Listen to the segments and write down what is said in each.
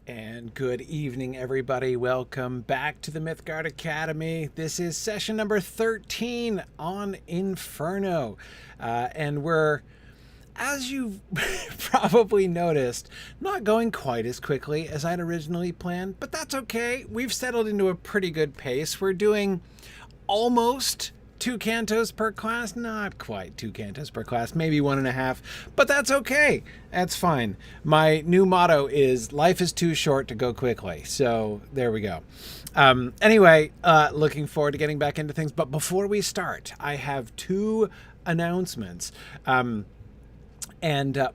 And good evening, everybody. Welcome back to the Mythgard Academy. This is session number 13 on Inferno. And we're, as you've probably noticed, not going quite as quickly as I'd originally planned, but that's okay. We've settled into a pretty good pace. We're doing almost 2 cantos per class, not quite 2 cantos per class, maybe 1.5, but that's okay. That's fine. My new motto is life is too short to go quickly. So there we go. Anyway, looking forward to getting back into things. But before we start, I have 2 announcements. And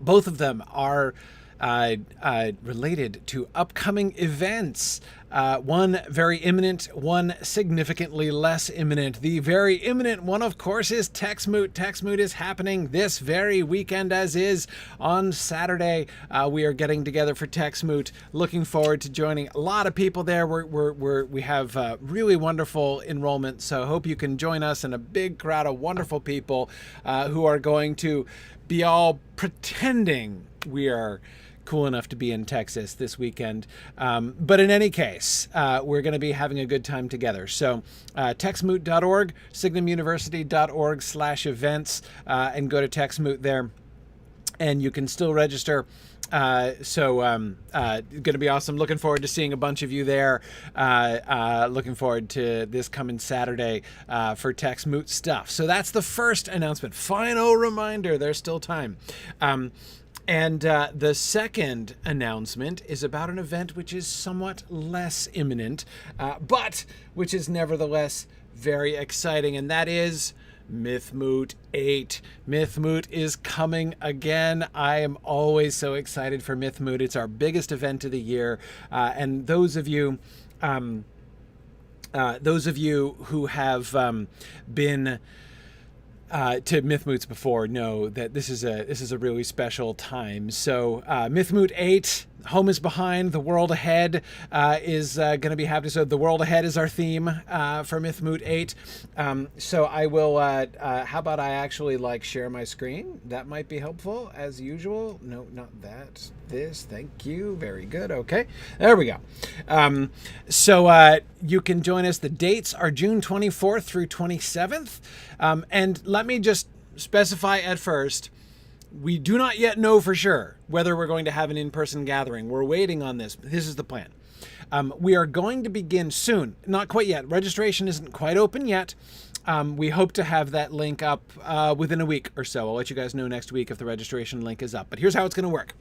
both of them are related to upcoming events. One very imminent, one significantly less imminent. The very imminent one, of course, is TextMoot. TextMoot is happening this very weekend, as is on Saturday. We are getting together for TextMoot. Looking forward to joining a lot of people there. We have really wonderful enrollment, so hope you can join us and a big crowd of wonderful people who are going to be all pretending we are cool enough to be in Texas this weekend. But in any case, we're going to be having a good time together. So textmoot.org, signumuniversity.org/events, and go to TextMoot there. And you can still register. Going to be awesome. Looking forward to seeing a bunch of you there. Looking forward to this coming Saturday for TextMoot stuff. So that's the first announcement. Final reminder, there's still time. And the second announcement is about an event which is somewhat less imminent, but which is nevertheless very exciting, and that is MythMoot 8. MythMoot is coming again. I am always so excited for MythMoot. It's our biggest event of the year, and those of you who have been to MythMoots before know that this is a really special time. So MythMoot 8, Home is Behind, The World Ahead is going to be happening. So The World Ahead is our theme for MythMoot 8. So I will, how about I actually share my screen? That might be helpful as usual. No, not that. This, thank you. Very good. Okay, there we go. So you can join us. The dates are June 24th through 27th. And let me just specify at first, we do not yet know for sure whether we're going to have an in-person gathering. We're waiting on this. This is the plan. We are going to begin soon. Not quite yet. Registration isn't quite open yet. We hope to have that link up within a week or so. I'll let you guys know next week if the registration link is up. But here's how it's going to work.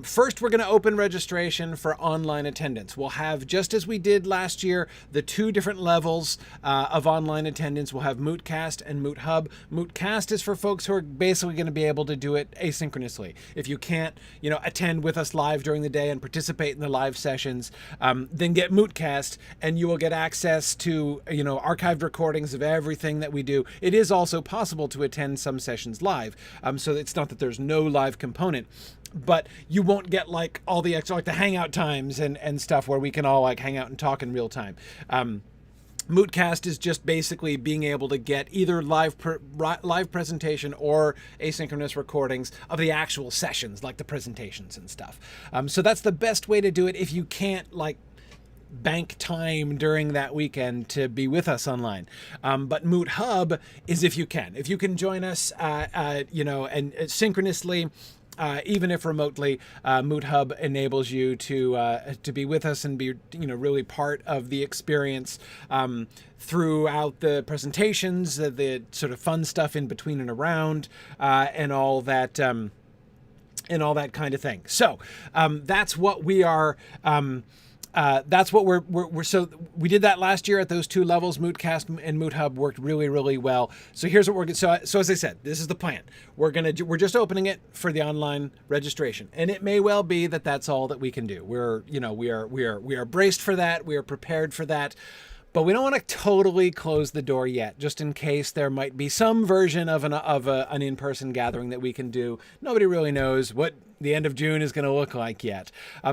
First, we're going to open registration for online attendance. We'll have, just as we did last year, the 2 different levels of online attendance. We'll have Mootcast and MootHub. Mootcast is for folks who are basically going to be able to do it asynchronously. If you can't, attend with us live during the day and participate in the live sessions, then get Mootcast, and you will get access to, archived recordings of everything that we do. It is also possible to attend some sessions live, so it's not that there's no live component. But you won't get all the extra, the hangout times and stuff where we can all hang out and talk in real time. Mootcast is just basically being able to get either live presentation or asynchronous recordings of the actual sessions, like the presentations and stuff. So that's the best way to do it if you can't bank time during that weekend to be with us online. But MootHub is if you can join us, and synchronously. Even if remotely, MootHub enables you to be with us and be really part of the experience throughout the presentations, the sort of fun stuff in between and around, and all that kind of thing. So that's what we are. That's what we're so we did that last year at those 2 levels. Mootcast and MootHub worked really, really well. So here's what we're so as I said, this is the plan. We're just opening it for the online registration, and it may well be that that's all that we can do. We are braced for that. We are prepared for that. But we don't want to totally close the door yet, just in case there might be some version of an in-person gathering that we can do. Nobody really knows what the end of June is going to look like yet.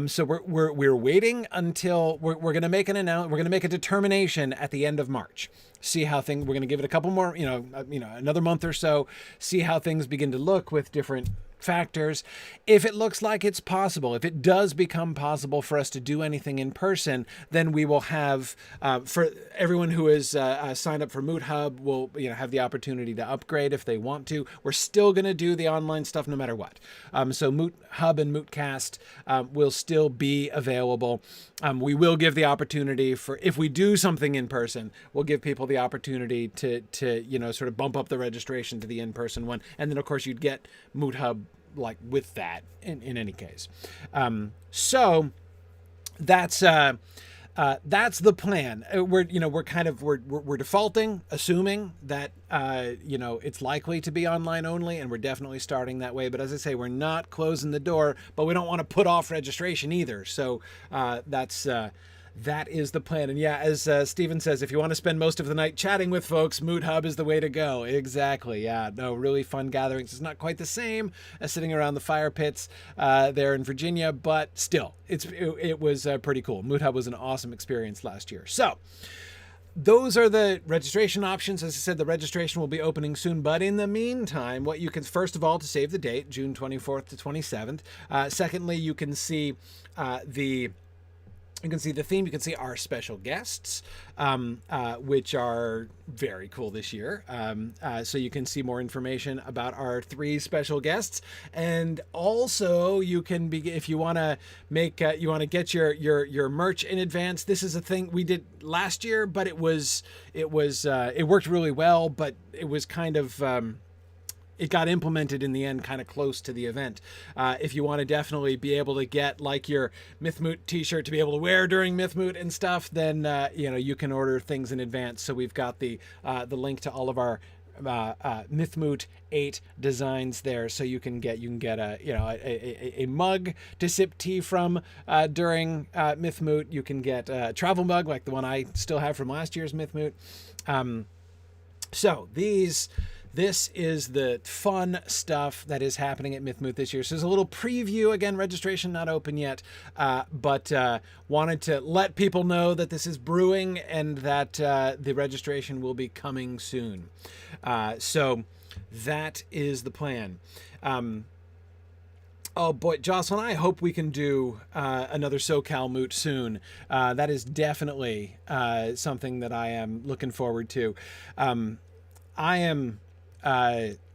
So we're waiting until we're going to make we're going to make a determination at the end of March. See how we're going to give it a couple more, another month or so. See how things begin to look with different factors. If it looks like it's possible, if it does become possible for us to do anything in person, then we will have, for everyone who is signed up for Moot Hub, will have the opportunity to upgrade if they want to. We're still going to do the online stuff no matter what. So Moot Hub and Mootcast will still be available. We will give the opportunity for, if we do something in person, we'll give people the opportunity to sort of bump up the registration to the in-person one. And then of course you'd get Moot Hub like with that in any case. So that's the plan. We're defaulting, assuming that it's likely to be online only, and we're definitely starting that way. But as I say, we're not closing the door, but we don't want to put off registration either. So that is the plan. And yeah, as Stephen says, if you want to spend most of the night chatting with folks, Moot Hub is the way to go. Exactly. Yeah. No, really fun gatherings. It's not quite the same as sitting around the fire pits there in Virginia, but still, it was pretty cool. Moot Hub was an awesome experience last year. So those are the registration options. As I said, the registration will be opening soon. But in the meantime, what you can, first of all, to save the date, June 24th to 27th. Secondly, you can see the theme. You can see our special guests, which are very cool this year. So you can see more information about our 3 special guests, and also you can be, if you want to make, you want to get your merch in advance. This is a thing we did last year, but it worked really well, but it was kind of, it got implemented in the end kind of close to the event. If you want to definitely be able to get like your MythMoot t-shirt to be able to wear during MythMoot and stuff, then you can order things in advance. So we've got the link to all of our MythMoot 8 designs there, so you can get a mug to sip tea from during MythMoot. You can get a travel mug like the one I still have from last year's MythMoot. So this is the fun stuff that is happening at MythMoot this year. So there's a little preview. Again, registration not open yet, but wanted to let people know that this is brewing and that the registration will be coming soon. So that is the plan. Oh boy, Jocelyn, I hope we can do another SoCal Moot soon. That is definitely something that I am looking forward to. I am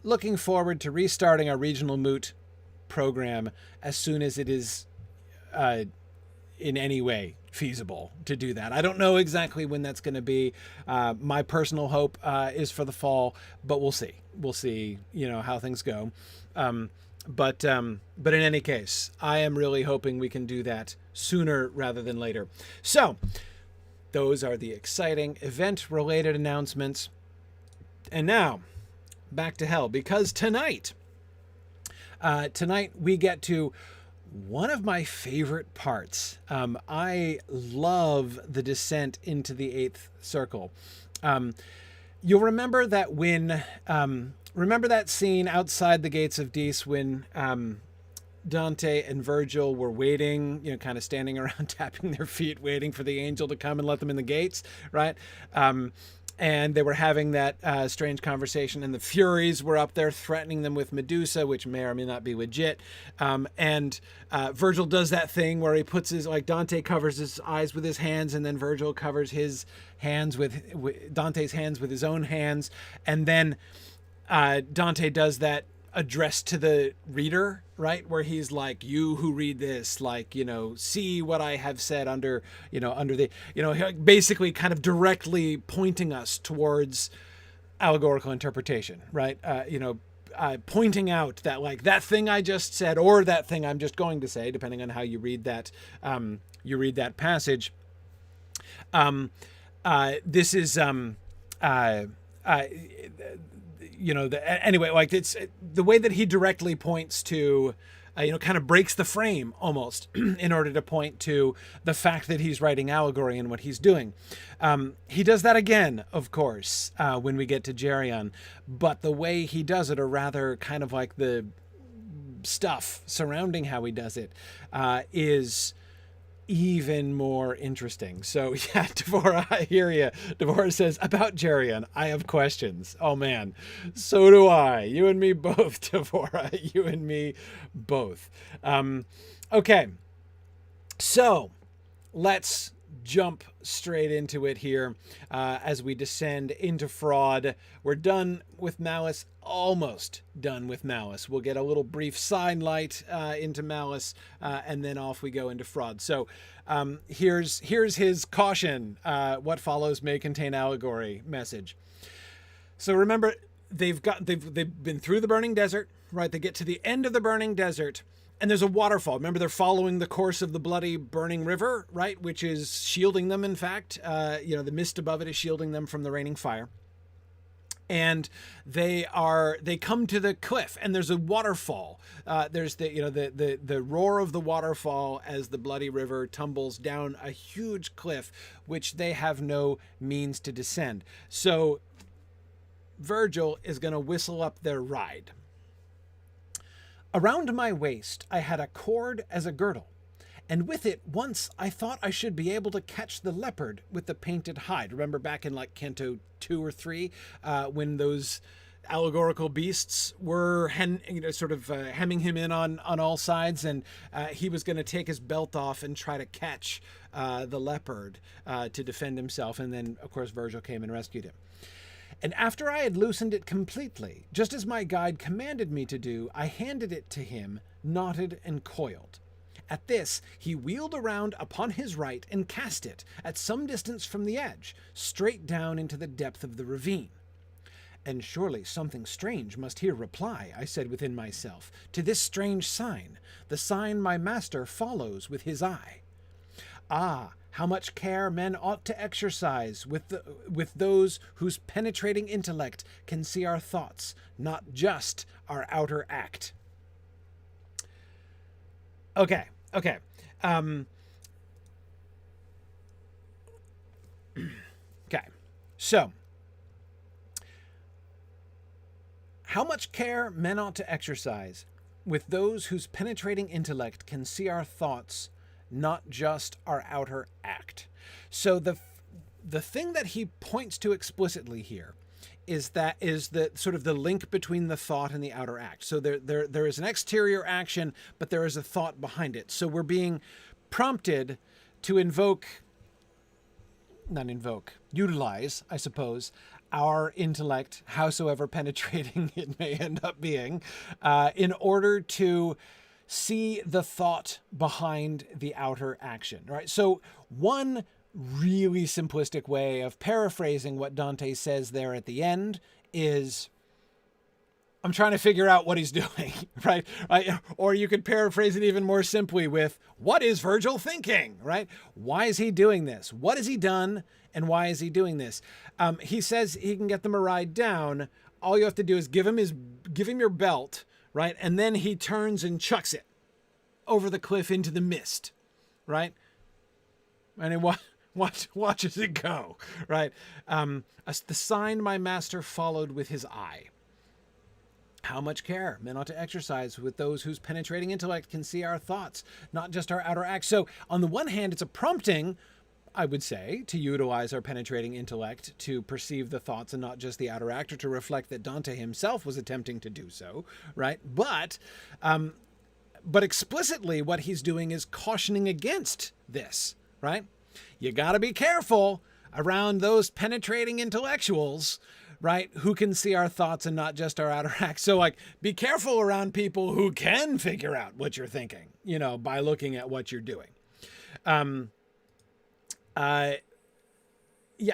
looking forward to restarting our regional Moot program as soon as it is in any way feasible to do that. I don't know exactly when that's going to be. My personal hope is for the fall, but we'll see. We'll see, how things go. But in any case, I am really hoping we can do that sooner rather than later. So those are the exciting event-related announcements. And now, back to hell, because tonight we get to one of my favorite parts. I love the descent into the 8th circle. You'll remember that remember that scene outside the gates of Dis when Dante and Virgil were waiting, kind of standing around tapping their feet, waiting for the angel to come and let them in the gates, right? And they were having that strange conversation, and the Furies were up there threatening them with Medusa, which may or may not be legit. And Virgil does that thing where he puts Dante covers his eyes with his hands, and then Virgil covers his hands with Dante's hands with his own hands. And then Dante does that address to the reader, right? Where he's like, you who read this, see what I have said under the, basically kind of directly pointing us towards allegorical interpretation, right? Pointing out that that thing I just said, or that thing I'm just going to say, depending on how you read that passage. This is, anyway, it's the way that he directly points to, kind of breaks the frame almost in order to point to the fact that he's writing allegory and what he's doing. He does that again, of course, when we get to Jarrion, but the way he does it, or rather kind of like the stuff surrounding how he does it, is even more interesting. So yeah, Devorah, I hear you. Devorah says, about Jarrion, I have questions. Oh man, so do I. You and me both, Devorah. You and me both. Okay, so let's jump straight into it here as we descend into fraud. We're done with malice, almost done with malice. We'll get a little brief sidelight into malice, and then off we go into fraud. So here's his caution. What follows may contain allegory message. So remember, they've been through the burning desert, right? They get to the end of the burning desert, and there's a waterfall. Remember, they're following the course of the bloody burning river, right? Which is shielding them, in fact. The mist above it is shielding them from the raining fire. And they come to the cliff, and there's a waterfall. There's the roar of the waterfall as the bloody river tumbles down a huge cliff, which they have no means to descend. So Virgil is going to whistle up their ride. Around my waist I had a cord as a girdle, and with it once I thought I should be able to catch the leopard with the painted hide. Remember back in like Canto 2 or 3, when those allegorical beasts were hemming him in on all sides, and he was going to take his belt off and try to catch the leopard to defend himself, and then of course Virgil came and rescued him. And after I had loosened it completely, just as my guide commanded me to do, I handed it to him, knotted and coiled. At this, he wheeled around upon his right and cast it, at some distance from the edge, straight down into the depth of the ravine. And surely something strange must here reply, I said within myself, to this strange sign, the sign my master follows with his eye. Ah, how much care men ought to exercise with those whose penetrating intellect can see our thoughts, not just our outer act. Okay. Okay. So, how much care men ought to exercise with those whose penetrating intellect can see our thoughts, not just our outer act. So the thing that he points to explicitly here is the sort of the link between the thought and the outer act. So there is an exterior action, but there is a thought behind it. So we're being prompted to utilize, I suppose, our intellect, howsoever penetrating it may end up being, in order to see the thought behind the outer action, right? So one really simplistic way of paraphrasing what Dante says there at the end is, I'm trying to figure out what he's doing, right? Or you could paraphrase it even more simply with, what is Virgil thinking, right? Why is he doing this? What has he done? And why is he doing this? He says he can get them a ride down. All you have to do is give him your belt, right? And then he turns and chucks it over the cliff into the mist, right? And he watches it go, right? The sign my master followed with his eye. How much care men ought to exercise with those whose penetrating intellect can see our thoughts, not just our outer acts. So on the one hand, it's a prompting, I would say, to utilize our penetrating intellect to perceive the thoughts and not just the outer act, or to reflect that Dante himself was attempting to do so, right? But explicitly what he's doing is cautioning against this, right? You got to be careful around those penetrating intellectuals, right, who can see our thoughts and not just our outer acts. So, like, be careful around people who can figure out what you're thinking, by looking at what you're doing.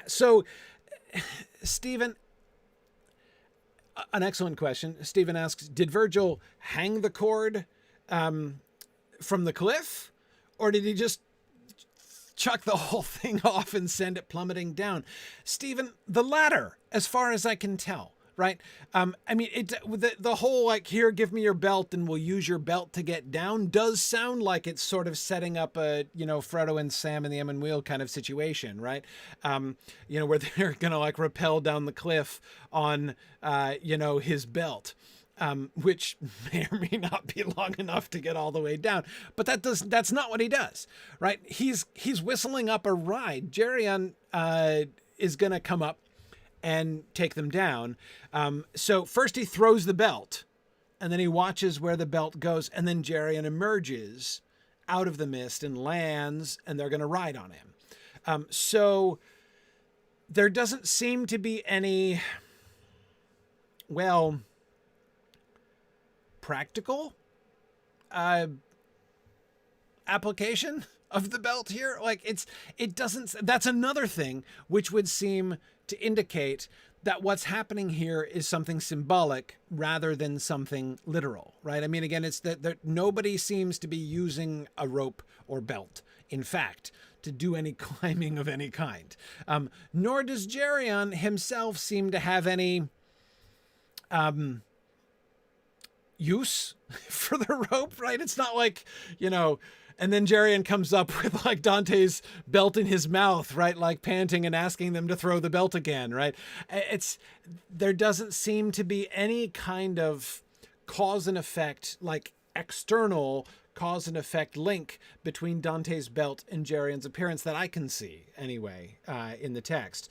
So, Stephen, an excellent question. Stephen asks, did Virgil hang the cord from the cliff, or did he just chuck the whole thing off and send it plummeting down? Stephen, the latter, as far as I can tell, right? The whole, like, here, give me your belt and we'll use your belt to get down does sound like it's sort of setting up a, Frodo and Sam and the Emon Wheel kind of situation, right? Where they're going to, like, rappel down the cliff on, his belt. which may or may not be long enough to get all the way down. But that's not what he does, right? He's whistling up a ride. Jarrion is going to come up and take them down. So first he throws the belt, and then he watches where the belt goes, and then Jarrion emerges out of the mist and lands, and they're going to ride on him. So there doesn't seem to be any, well, practical application of the belt here. Like that's another thing which would seem to indicate that what's happening here is something symbolic rather than something literal, right? I mean, again, it's that nobody seems to be using a rope or belt, in fact, to do any climbing of any kind. Nor does Jarrion himself seem to have any use for the rope, right? It's not like, and then Jarrion comes up with like Dante's belt in his mouth, right? Like panting and asking them to throw the belt again, right? There doesn't seem to be any kind of cause and effect, like external cause and effect link between Dante's belt and Jarrion's appearance that I can see anyway, in the text.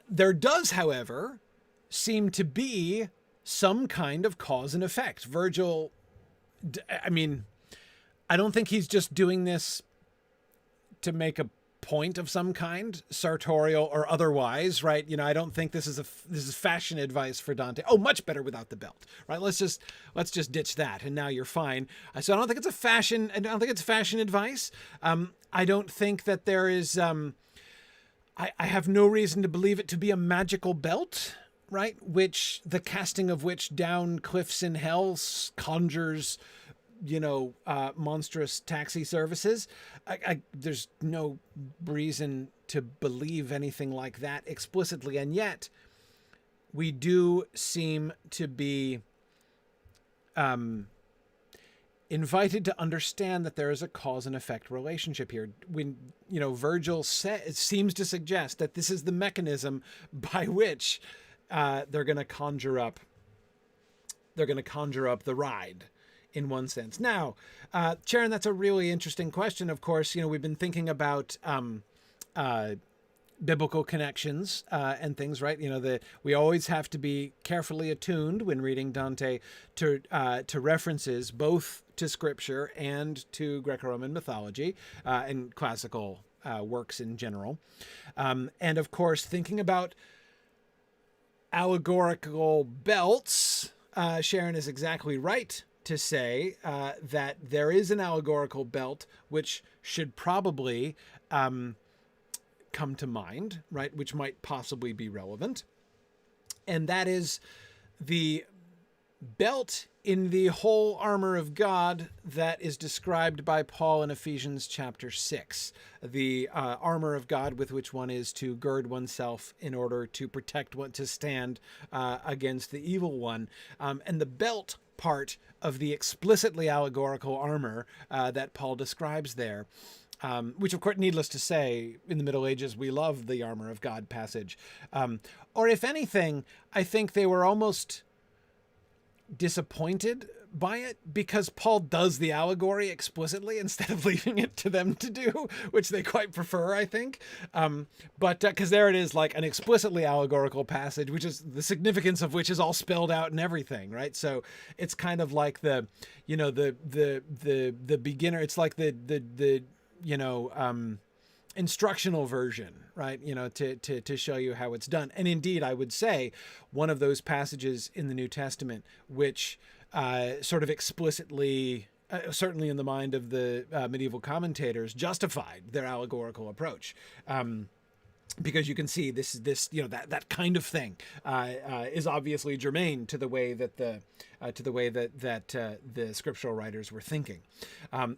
There does, however, seem to be some kind of cause and effect. Virgil, I mean, I don't think he's just doing this to make a point of some kind, sartorial or otherwise, right? I don't think this is fashion advice for Dante. Oh, much better without the belt, right? Let's just ditch that, and now you're fine. So I don't think it's fashion advice. I don't think that there is. I have no reason to believe it to be a magical belt, right? Which the casting of which down cliffs in hell conjures, monstrous taxi services. There's no reason to believe anything like that explicitly. And yet we do seem to be invited to understand that there is a cause and effect relationship here. When, Virgil seems to suggest that this is the mechanism by which they're going to conjure up the ride, in one sense. Now, Sharon, that's a really interesting question. Of course, we've been thinking about biblical connections and things, right? We always have to be carefully attuned when reading Dante to references both to scripture and to Greco-Roman mythology and classical works in general. And of course, thinking about allegorical belts, Sharon is exactly right to say that there is an allegorical belt which should probably come to mind, right? Which might possibly be relevant. And that is the belt in the whole armor of God that is described by Paul in Ephesians chapter 6. The armor of God with which one is to gird oneself in order to protect to stand against the evil one. And the belt part of the explicitly allegorical armor that Paul describes there, which, of course, needless to say, in the Middle Ages, we love the armor of God passage. Or if anything, I think they were almost disappointed by it because Paul does the allegory explicitly instead of leaving it to them to do, which they quite prefer, I think. But because there it is, like an explicitly allegorical passage, which is the significance of which is all spelled out and everything, right? So it's kind of like the beginner. It's like the instructional version, right? To show you how it's done. And indeed, I would say one of those passages in the New Testament, which sort of explicitly, certainly in the mind of the medieval commentators, justified their allegorical approach. Because you can see that kind of thing is obviously germane to the way that the scriptural writers were thinking.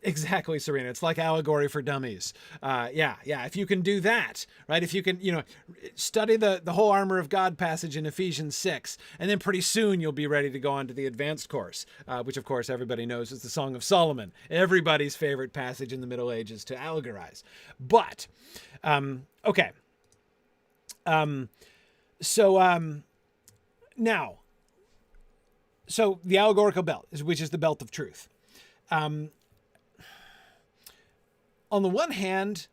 Exactly, Serena. It's like allegory for dummies. Yeah. If you can do that, right? If you can, study the whole armor of God passage in Ephesians 6, and then pretty soon you'll be ready to go on to the advanced course, which of course everybody knows is the Song of Solomon, everybody's favorite passage in the Middle Ages to allegorize. But, okay. So now, so the allegorical belt, which is the belt of truth. On the one hand,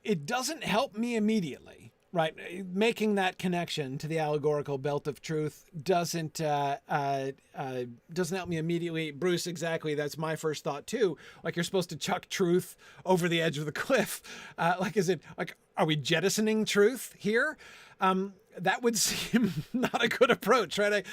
it doesn't help me immediately, right? Making that connection to the allegorical belt of truth doesn't help me immediately. Bruce, exactly. That's my first thought too. Like, you're supposed to chuck truth over the edge of the cliff. Like, is it like, are we jettisoning truth here? That would seem not a good approach, right?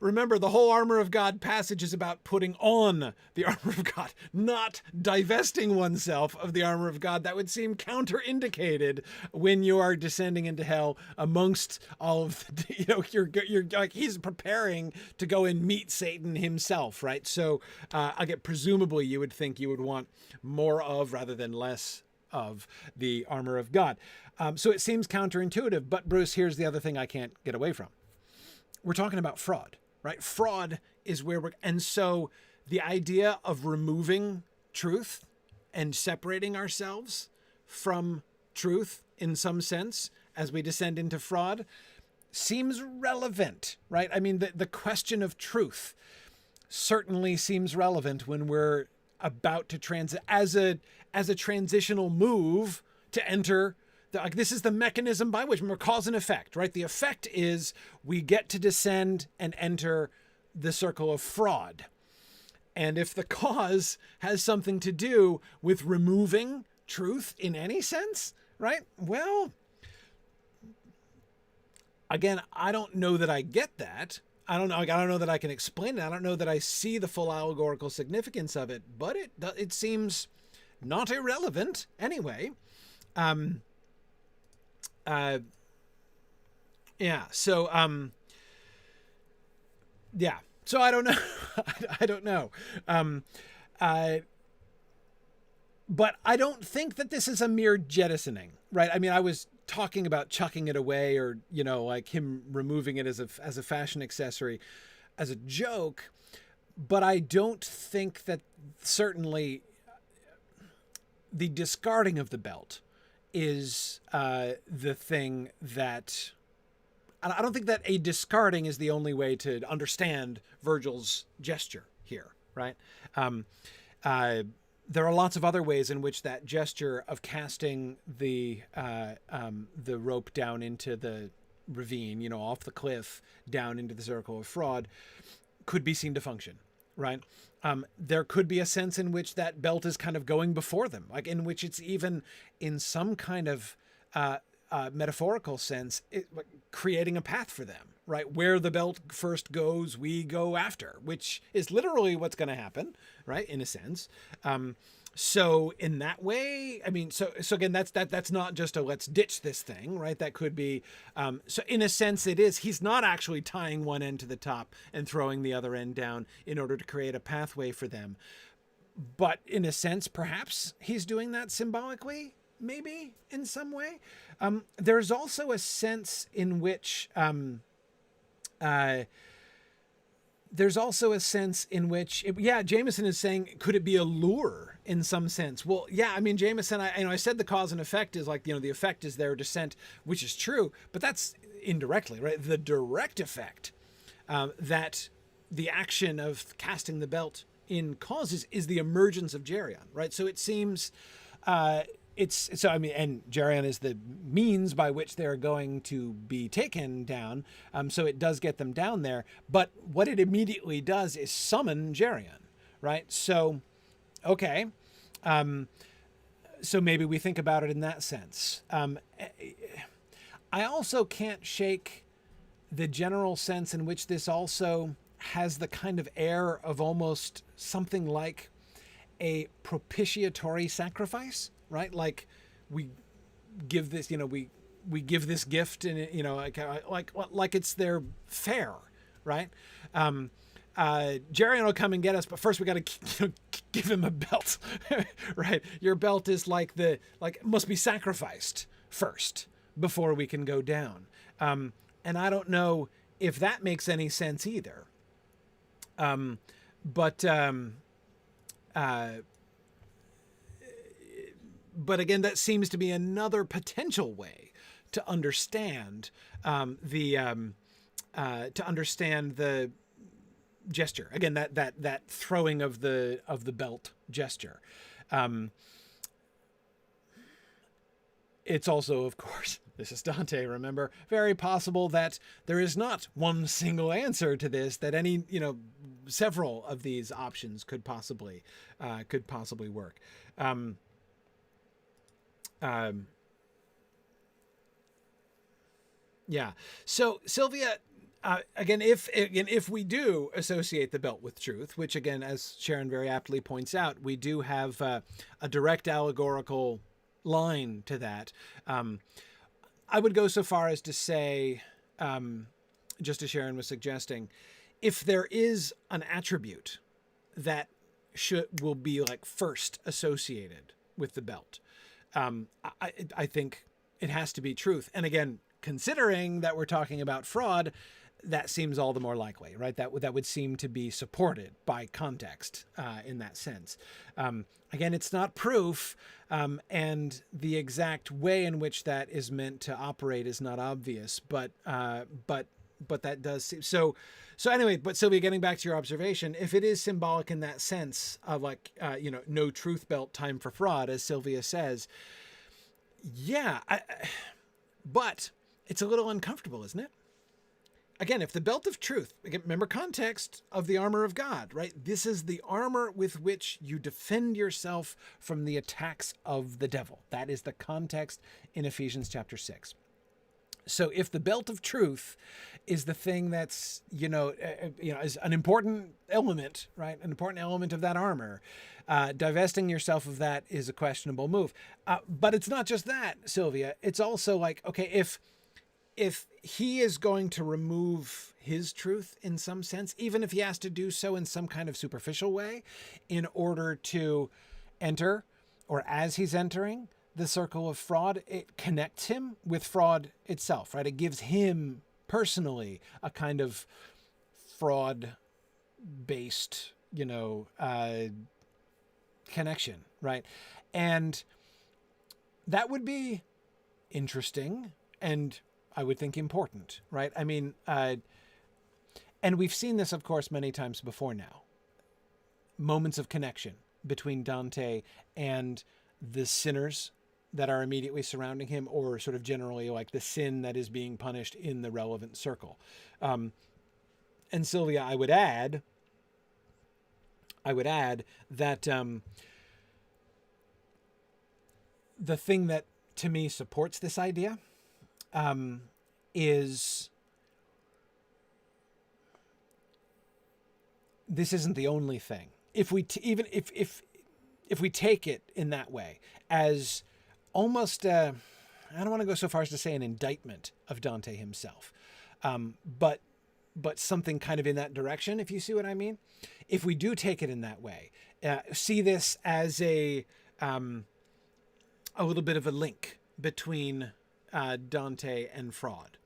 Remember, the whole armor of God passage is about putting on the armor of God, not divesting oneself of the armor of God. That would seem counterindicated when you are descending into hell amongst all of the, you're like, he's preparing to go and meet Satan himself, right? So again, presumably you would think you would want more of rather than less of the armor of God. So it seems counterintuitive, but Bruce, here's the other thing I can't get away from. We're talking about fraud, right? Fraud is where and so the idea of removing truth and separating ourselves from truth in some sense as we descend into fraud seems relevant, right? I mean, the question of truth certainly seems relevant when we're about to transit as a transitional move to enter like, this is the mechanism by which we're cause and effect, right? The effect is we get to descend and enter the circle of fraud. And if the cause has something to do with removing truth in any sense, right? Well, again, I don't know that I get that. I don't know that I can explain it. I don't know that I see the full allegorical significance of it, but it seems not irrelevant anyway. So I don't know. I don't know. But I don't think that this is a mere jettisoning, right? I mean, I was talking about chucking it away, or, like him removing it as a fashion accessory, as a joke. But I don't think that certainly the discarding of the belt is the thing that... I don't think that a discarding is the only way to understand Virgil's gesture here, right? There are lots of other ways in which that gesture of casting the rope down into the ravine, off the cliff, down into the circle of fraud, could be seen to function, right? There could be a sense in which that belt is kind of going before them, like in which it's even in some kind of metaphorical sense, creating a path for them, right? Where the belt first goes, we go after, which is literally what's going to happen, right? In a sense. So in that way, I mean, so again, that's not just a let's ditch this thing, right? That could be, so in a sense it is, he's not actually tying one end to the top and throwing the other end down in order to create a pathway for them. But in a sense, perhaps he's doing that symbolically, maybe in some way. There's also a sense in which, Jameson is saying, could it be a lure in some sense? Well, yeah, I mean, Jameson, I said the cause and effect is like, the effect is their descent, which is true, but that's indirectly, right? The direct effect that the action of casting the belt in causes is the emergence of Jarrion, right? So it seems, and Jarrion is the means by which they're going to be taken down. So it does get them down there, but what it immediately does is summon Jarrion, right? So, okay. So maybe we think about it in that sense. I also can't shake the general sense in which this also has the kind of air of almost something like a propitiatory sacrifice, right? Like we give this, we give this gift, and like it's their fare, right? Jarrion will come and get us, but first we got to give him a belt, right? Your belt is must be sacrificed first before we can go down. And I don't know if that makes any sense either. But again, that seems to be another potential way to understand the gesture. Again, that throwing of the belt gesture. It's also, of course, this is Dante, remember, very possible that there is not one single answer to this, that any, several of these options could possibly work. Yeah. So Sylvia, again, if we do associate the belt with truth, which again, as Sharon very aptly points out, we do have a direct allegorical line to that. I would go so far as to say, just as Sharon was suggesting, if there is an attribute that will be like first associated with the belt, I think it has to be truth. And again, considering that we're talking about fraud, that seems all the more likely, right? That would seem to be supported by context in that sense. Again, it's not proof, and the exact way in which that is meant to operate is not obvious. But that does seem so. So anyway, but Sylvia, getting back to your observation, if it is symbolic in that sense of like no truth belt, time for fraud, as Sylvia says, yeah, but it's a little uncomfortable, isn't it? Again, if the belt of truth, again, remember context of the armor of God, right? This is the armor with which you defend yourself from the attacks of the devil. That is the context in Ephesians chapter 6. So if the belt of truth is the thing that's, is an important element, right? An important element of that armor, divesting yourself of that is a questionable move. But it's not just that, Sylvia. It's also like, okay, if he is going to remove his truth in some sense, even if he has to do so in some kind of superficial way in order to enter, or as he's entering the circle of fraud, it connects him with fraud itself, right? It gives him personally a kind of fraud-based, connection, right? And that would be interesting and I would think important, right? I mean, and we've seen this, of course, many times before now. Moments of connection between Dante and the sinners that are immediately surrounding him, or sort of generally like the sin that is being punished in the relevant circle. And Sylvia, I would add that the thing that to me supports this idea is this isn't the only thing. If we if we take it in that way as almost I don't want to go so far as to say an indictment of Dante himself, but something kind of in that direction, if you see what I mean. If we do take it in that way, see this as a little bit of a link between Dante and fraud.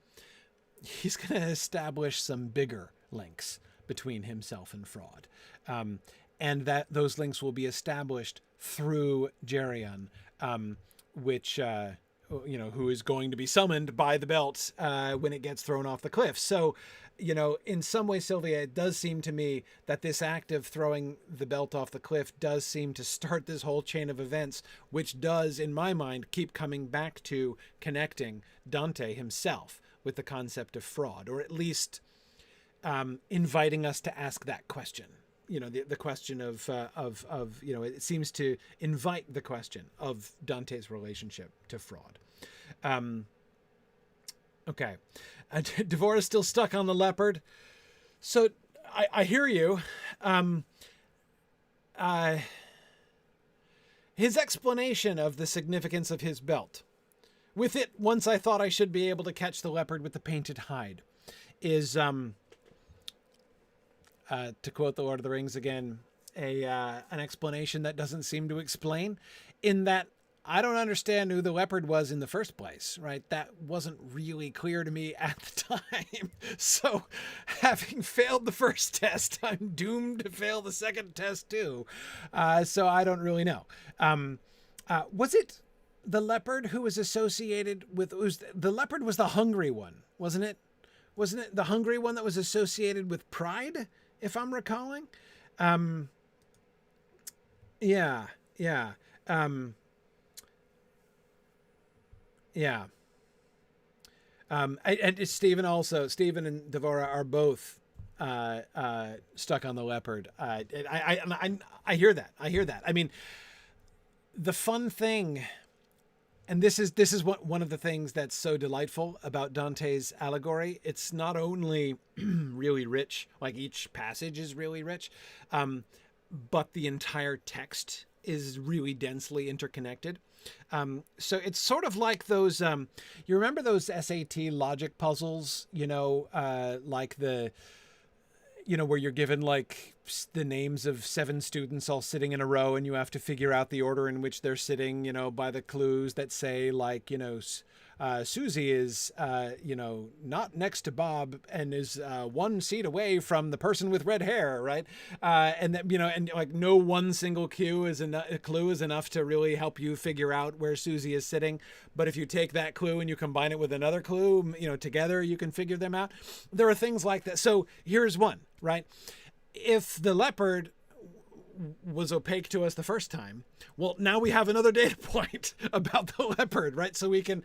He's going to establish some bigger links between himself and fraud. And that those links will be established through Jarrion, which, who is going to be summoned by the belt when it gets thrown off the cliff. So, in some way, Sylvia, it does seem to me that this act of throwing the belt off the cliff does seem to start this whole chain of events, which does, in my mind, keep coming back to connecting Dante himself with the concept of fraud, or at least inviting us to ask that question. The question of it seems to invite the question of Dante's relationship to fraud. Okay. Devorah's still stuck on the leopard. So I hear you. His explanation of the significance of his belt. With it, once I thought I should be able to catch the leopard with the painted hide, is, to quote the Lord of the Rings again, an explanation that doesn't seem to explain, in that I don't understand who the leopard was in the first place, right? That wasn't really clear to me at the time. So having failed the first test, I'm doomed to fail the second test too. So I don't really know. Was it the leopard who was associated with the leopard was the hungry one, wasn't it? Wasn't it the hungry one that was associated with pride, if I'm recalling? Yeah, yeah, yeah. Stephen and Devora are both stuck on the leopard. I hear that. I hear that. I mean, the fun thing, and this is one of the things that's so delightful about Dante's allegory. It's not only really rich, like each passage is really rich, but the entire text is really densely interconnected. So it's sort of like those, you remember those SAT logic puzzles, like where you're given like the names of 7 students all sitting in a row and you have to figure out the order in which they're sitting, by the clues that say like, Susie is, not next to Bob and is 1 seat away from the person with red hair, right? And that, and like no one single clue is enough to really help you figure out where Susie is sitting. But if you take that clue and you combine it with another clue, together you can figure them out. There are things like that. So here's one, right? If the leopard was opaque to us the first time, well, now we have another data point about the leopard, right? So we can,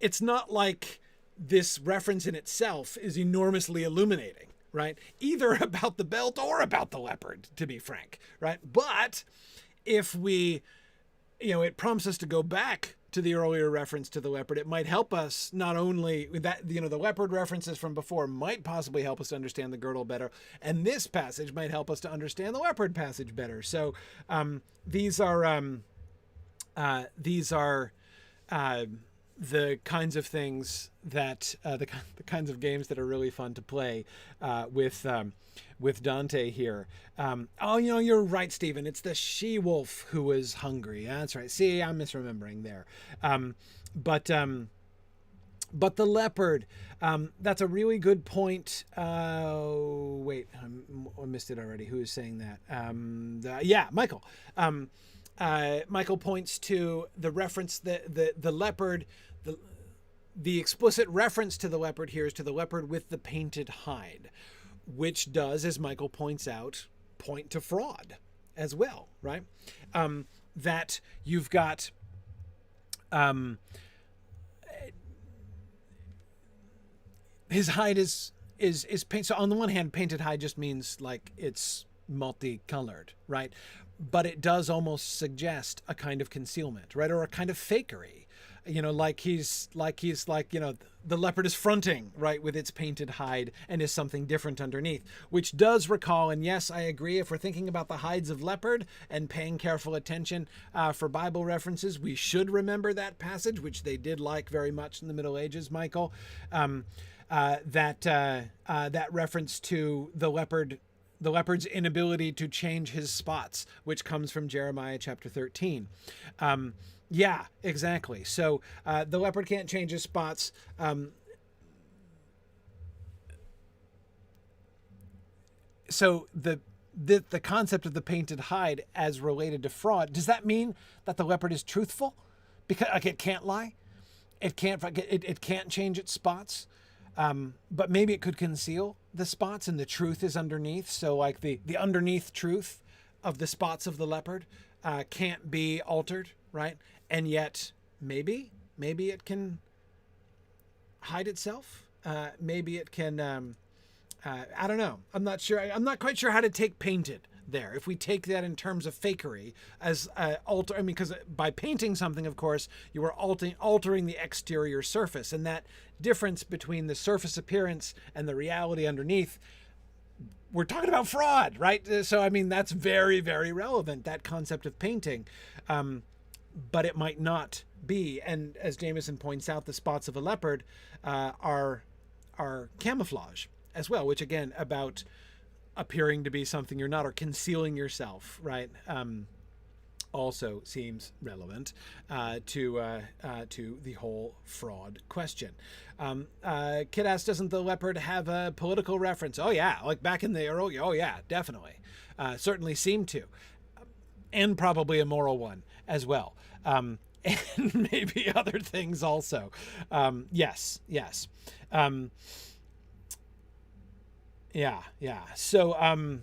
it's not like this reference in itself is enormously illuminating, right? Either about the belt or about the leopard, to be frank, right? But if we, it prompts us to go back to the earlier reference to the leopard, it might help us not only that, the leopard references from before might possibly help us to understand the girdle better. And this passage might help us to understand the leopard passage better. So these are the kinds of things that the kinds of games that are really fun to play with Dante here. You're right, Stephen. It's the she-wolf who was hungry. That's right. See, I'm misremembering there. But the leopard, that's a really good point. Wait, I missed it already. Who is saying that? Michael. Michael points to the reference, the leopard, the explicit reference to the leopard here is to the leopard with the painted hide, which does, as Michael points out, point to fraud as well, right? That you've got his hide is paint. So on the one hand, painted hide just means like it's multicolored, right? But it does almost suggest a kind of concealment, right? Or a kind of fakery, like he's like, the leopard is fronting, right, with its painted hide and is something different underneath, which does recall, and yes, I agree, if we're thinking about the hides of leopard and paying careful attention for Bible references, we should remember that passage, which they did like very much in the Middle Ages, Michael, that reference to the leopard's inability to change his spots, which comes from Jeremiah chapter 13. Yeah, exactly. So the leopard can't change his spots. So the concept of the painted hide as related to fraud, does that mean that the leopard is truthful? Because like, it can't lie? It can't change its spots? But maybe it could conceal the spots and the truth is underneath. So like the underneath truth of the spots of the leopard can't be altered, right? And yet maybe it can hide itself. Maybe it can, I don't know. I'm not sure. I'm not quite sure how to take painted there. If we take that in terms of fakery as alter, because by painting something, of course, you are altering the exterior surface, and that difference between the surface appearance and the reality underneath, we're talking about fraud, right? So, that's very, very relevant, that concept of painting. But it might not be. And as Jameson points out, the spots of a leopard are camouflage as well, which again, about appearing to be something you're not or concealing yourself, right? Also seems relevant to the whole fraud question. Kid asks, doesn't the leopard have a political reference? Oh yeah, like back in the early, oh yeah, definitely. Certainly seemed to. And probably a moral one as well. and maybe other things also. Yes. Yeah. So,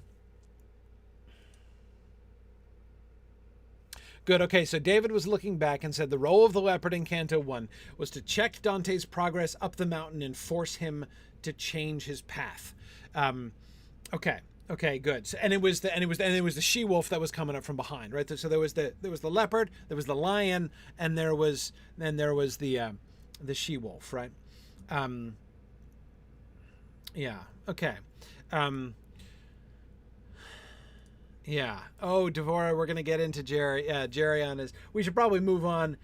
good. Okay, so David was looking back and said the role of the leopard in Canto 1 was to check Dante's progress up the mountain and force him to change his path. Okay, good. So, and it was the she-wolf that was coming up from behind, right? So there was the leopard, there was the lion, and there was the she-wolf, right? Yeah. Okay. Yeah. Oh, Devora, we're going to get into Jarrion is... We should probably move on,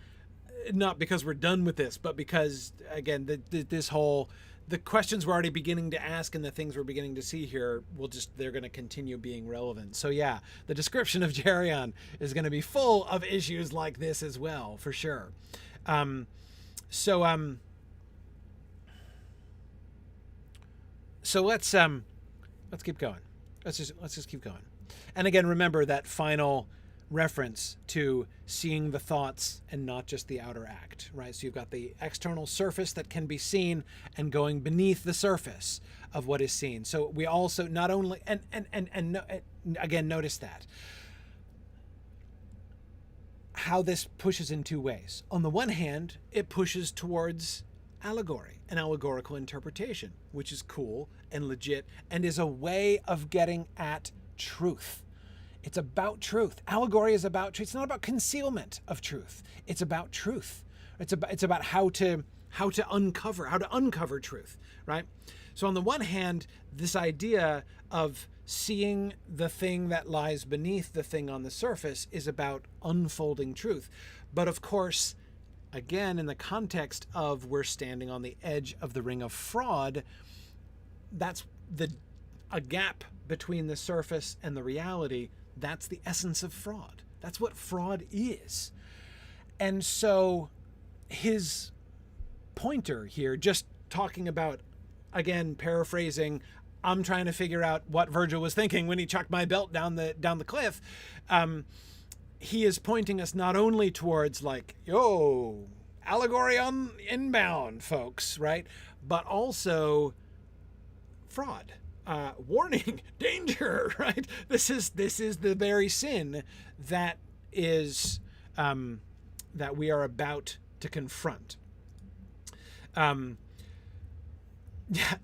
not because we're done with this, but because, again, this whole... The questions we're already beginning to ask and the things we're beginning to see here they're going to continue being relevant. So yeah, the description of Jarrion is going to be full of issues like this as well, for sure. So let's keep going. Let's just keep going. And again, remember that final reference to seeing the thoughts and not just the outer act, right? So you've got the external surface that can be seen and going beneath the surface of what is seen. So we also not only, and again, notice that how this pushes in two ways. On the one hand, it pushes towards allegory and allegorical interpretation, which is cool and legit and is a way of getting at truth. It's about truth. Allegory is about truth. It's not about concealment of truth. It's about truth. It's about how to uncover truth, right? So on the one hand, this idea of seeing the thing that lies beneath the thing on the surface is about unfolding truth. But of course, again, in the context of we're standing on the edge of the ring of fraud, that's a gap between the surface and the reality. That's the essence of fraud. That's what fraud is. And so his pointer here, just talking about, again, paraphrasing, I'm trying to figure out what Virgil was thinking when he chucked my belt down the cliff. He is pointing us not only towards like, yo, allegory on inbound, folks, right? But also fraud. Warning, danger, right? This is the very sin that is that we are about to confront.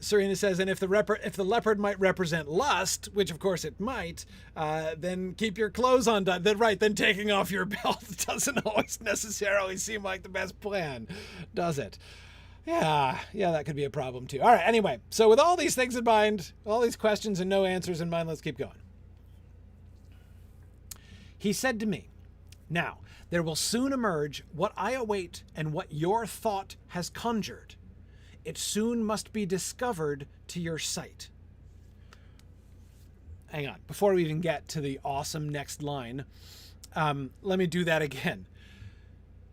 Serena says, and if the leopard might represent lust, which of course it might, then keep your clothes on. Then taking off your belt doesn't always necessarily seem like the best plan, does it? Yeah, that could be a problem too. All right, anyway, so with all these things in mind, all these questions and no answers in mind, let's keep going. He said to me, now, there will soon emerge what I await and what your thought has conjured. It soon must be discovered to your sight. Hang on, before we even get to the awesome next line, let me do that again.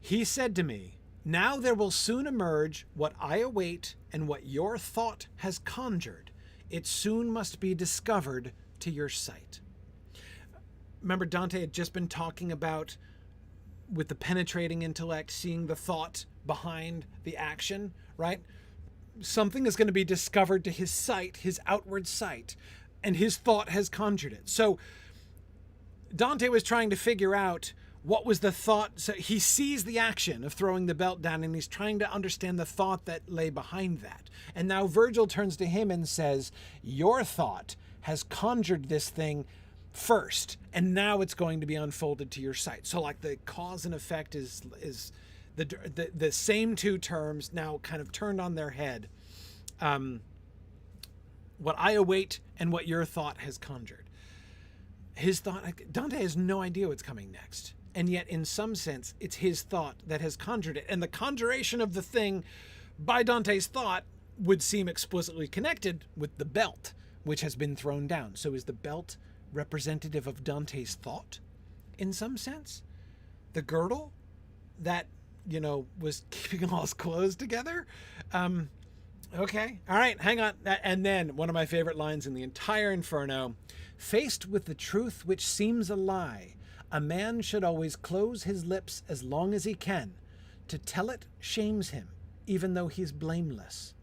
He said to me, now there will soon emerge what I await and what your thought has conjured. It soon must be discovered to your sight. Remember, Dante had just been talking about, with the penetrating intellect, seeing the thought behind the action, right? Something is going to be discovered to his sight, his outward sight, and his thought has conjured it. So Dante was trying to figure out what was the thought. So he sees the action of throwing the belt down and he's trying to understand the thought that lay behind that. And now Virgil turns to him and says, your thought has conjured this thing first, and now it's going to be unfolded to your sight. So like the cause and effect is the same two terms now kind of turned on their head. What I await and what your thought has conjured. His thought, Dante has no idea what's coming next. And yet, in some sense, it's his thought that has conjured it. And the conjuration of the thing by Dante's thought would seem explicitly connected with the belt, which has been thrown down. So is the belt representative of Dante's thought, in some sense? The girdle that, was keeping all his clothes together? Okay. All right, hang on. And then one of my favorite lines in the entire Inferno, faced with the truth which seems a lie, A man should always close his lips as long as he can. To tell it shames him, even though he's blameless.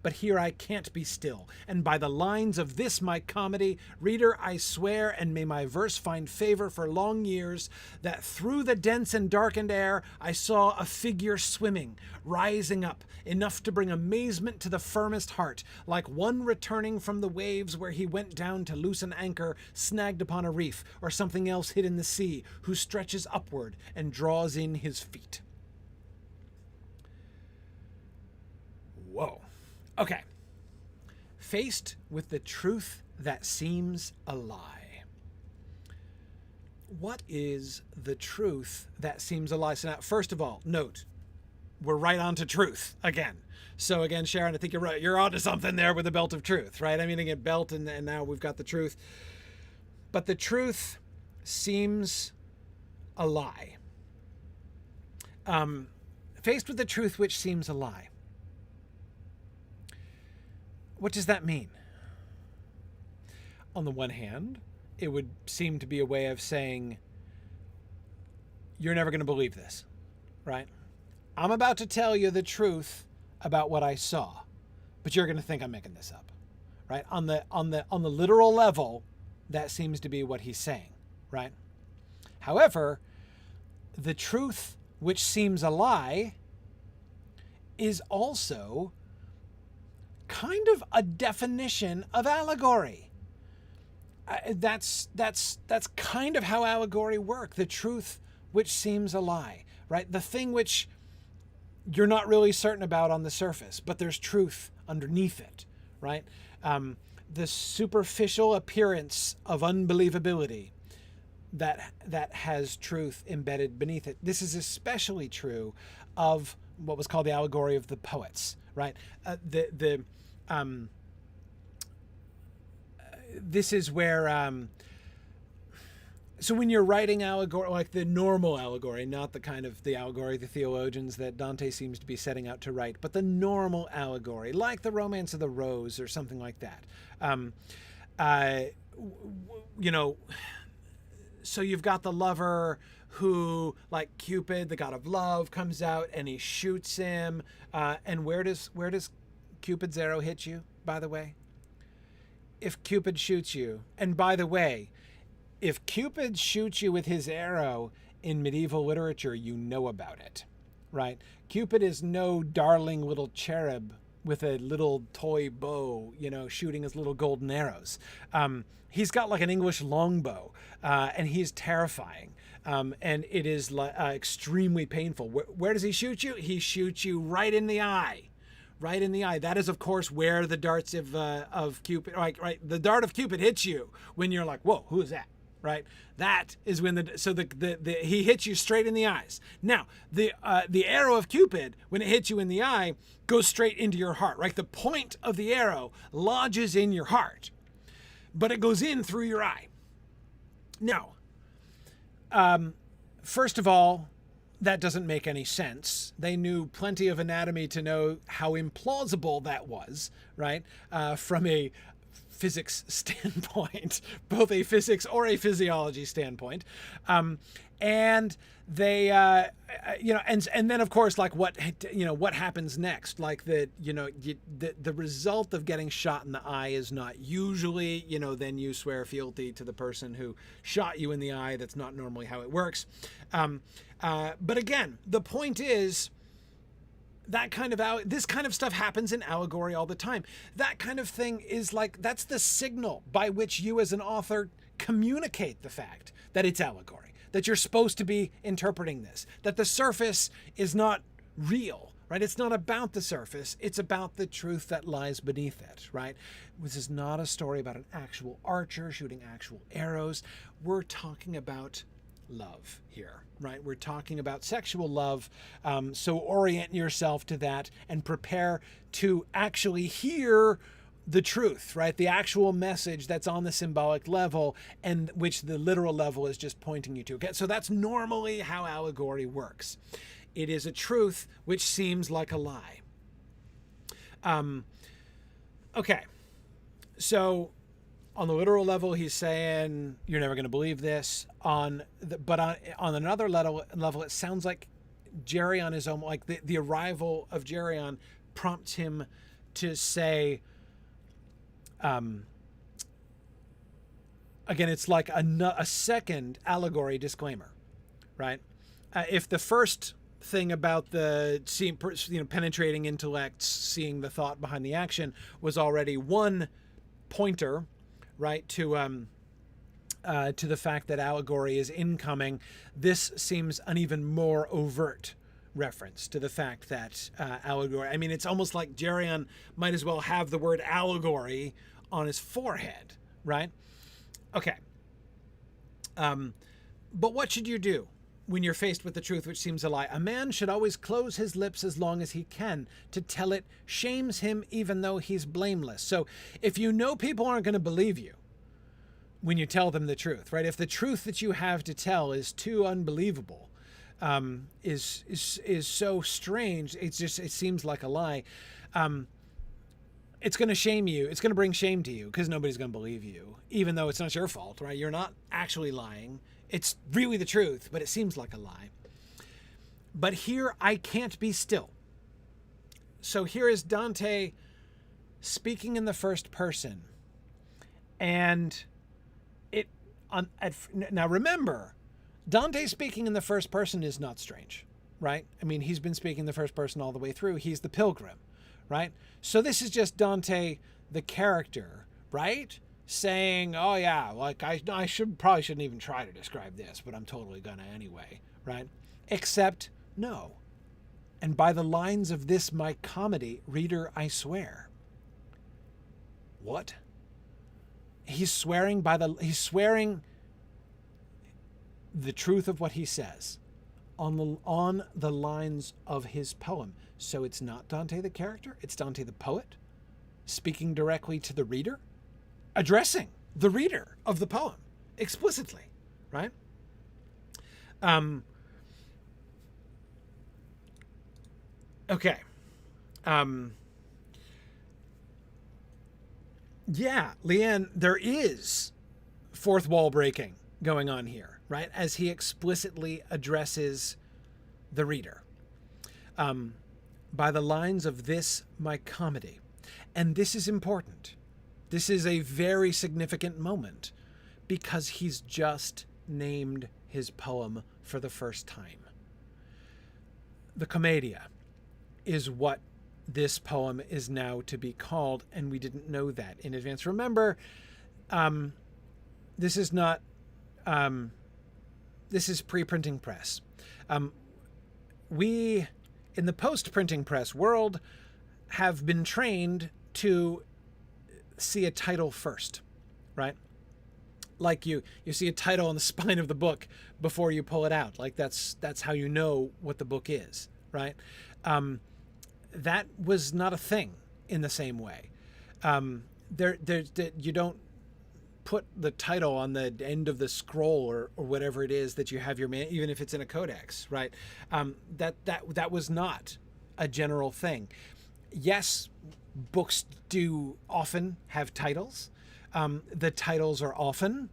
But here I can't be still, and by the lines of this my comedy, reader, I swear, and may my verse find favor for long years, that through the dense and darkened air I saw a figure swimming, rising up, enough to bring amazement to the firmest heart, like one returning from the waves where he went down to loose an anchor snagged upon a reef, or something else hid in the sea, who stretches upward and draws in his feet. Whoa. Okay. Faced with the truth that seems a lie. What is the truth that seems a lie? So now, first of all, note, we're right on to truth again. So again, Sharon, I think you're right. You're onto something there with the belt of truth, right? I mean, again, belt, and now we've got the truth. But the truth seems a lie. Faced with the truth which seems a lie. What does that mean? On the one hand, it would seem to be a way of saying, you're never going to believe this, right? I'm about to tell you the truth about what I saw, but you're going to think I'm making this up, right? On the literal level, that seems to be what he's saying, right? However, the truth which seems a lie is also kind of a definition of allegory. That's kind of how allegory work. The truth which seems a lie, right? The thing which you're not really certain about on the surface, but there's truth underneath it, right? The superficial appearance of unbelievability that has truth embedded beneath it. This is especially true of what was called the allegory of the poets, right? This is where, so when you're writing allegory, like the normal allegory, not the kind of the allegory, the theologians that Dante seems to be setting out to write, but the normal allegory, like the Romance of the Rose or something like that. So you've got the lover who, like Cupid, the god of love, comes out and he shoots him. And where does Cupid's arrow hit you, by the way? If Cupid shoots you, and by the way, if Cupid shoots you with his arrow in medieval literature, you know about it, right? Cupid is no darling little cherub with a little toy bow, shooting his little golden arrows. He's got like an English longbow, and he's terrifying. And it is extremely painful. Where does he shoot you? He shoots you right in the eye. Right in the eye. That is, of course, where the darts of Cupid, right? The dart of Cupid hits you when you're like, whoa, who is that? Right? That is when he hits you straight in the eyes. Now, the arrow of Cupid, when it hits you in the eye, goes straight into your heart, right? The point of the arrow lodges in your heart, but it goes in through your eye. Now, first of all, that doesn't make any sense. They knew plenty of anatomy to know how implausible that was, right? From a physics standpoint, both a physics or a physiology standpoint. And they, and then of course, like what happens next? Like the result of getting shot in the eye is not usually, then you swear fealty to the person who shot you in the eye. That's not normally how it works. But again, the point is, this kind of stuff happens in allegory all the time. That kind of thing is like, that's the signal by which you as an author communicate the fact that it's allegory, that you're supposed to be interpreting this, that the surface is not real, right? It's not about the surface. It's about the truth that lies beneath it, right? This is not a story about an actual archer shooting actual arrows. We're talking about love here, right? We're talking about sexual love. So orient yourself to that and prepare to actually hear the truth, right? The actual message that's on the symbolic level and which the literal level is just pointing you to. Okay? So that's normally how allegory works. It is a truth which seems like a lie. Okay. So on the literal level, he's saying you're never going to believe this. But on another level, it sounds like Jarrion is almost like the arrival of Jarrion prompts him to say, again, it's like a second allegory disclaimer, right? If the first thing about the penetrating intellect, seeing the thought behind the action, was already one pointer, right, to the fact that allegory is incoming, this seems an even more overt reference to the fact that allegory. I mean, it's almost like Jarrion might as well have the word allegory on his forehead, right? Okay. But what should you do when you're faced with the truth which seems a lie? A man should always close his lips as long as he can. To tell it shames him even though he's blameless. So if you know people aren't going to believe you when you tell them the truth, right? If the truth that you have to tell is too unbelievable, is so strange, it seems like a lie, it's going to shame you. It's going to bring shame to you because nobody's going to believe you, even though it's not your fault, right? You're not actually lying. It's really the truth, but it seems like a lie. But here I can't be still. So here is Dante speaking in the first person. And now remember, Dante speaking in the first person is not strange, right? I mean, he's been speaking in the first person all the way through. He's the pilgrim, right? So this is just Dante, the character, right? Saying, oh yeah, like I probably shouldn't even try to describe this, but I'm totally gonna anyway, right? Except no. And by the lines of this my comedy, reader, I swear. What? He's swearing the truth of what he says on the lines of his poem. So it's not Dante the character, it's Dante the poet speaking directly to the reader, addressing the reader of the poem explicitly, right? Okay. Yeah, Leanne, there is fourth wall breaking going on here, right? As he explicitly addresses the reader. By the lines of this, my comedy. And this is important. This is a very significant moment because he's just named his poem for the first time. The Commedia is what this poem is now to be called, and we didn't know that in advance. Remember, this is not, this is pre-printing press. We, in the post-printing press world, have been trained to see a title first, right? Like you see a title on the spine of the book before you pull it out. Like that's how you know what the book is, right? That was not a thing in the same way. You don't put the title on the end of the scroll or whatever it is that you have your man, even if it's in a codex, right? That was not a general thing. Yes, books do often have titles. The titles are often,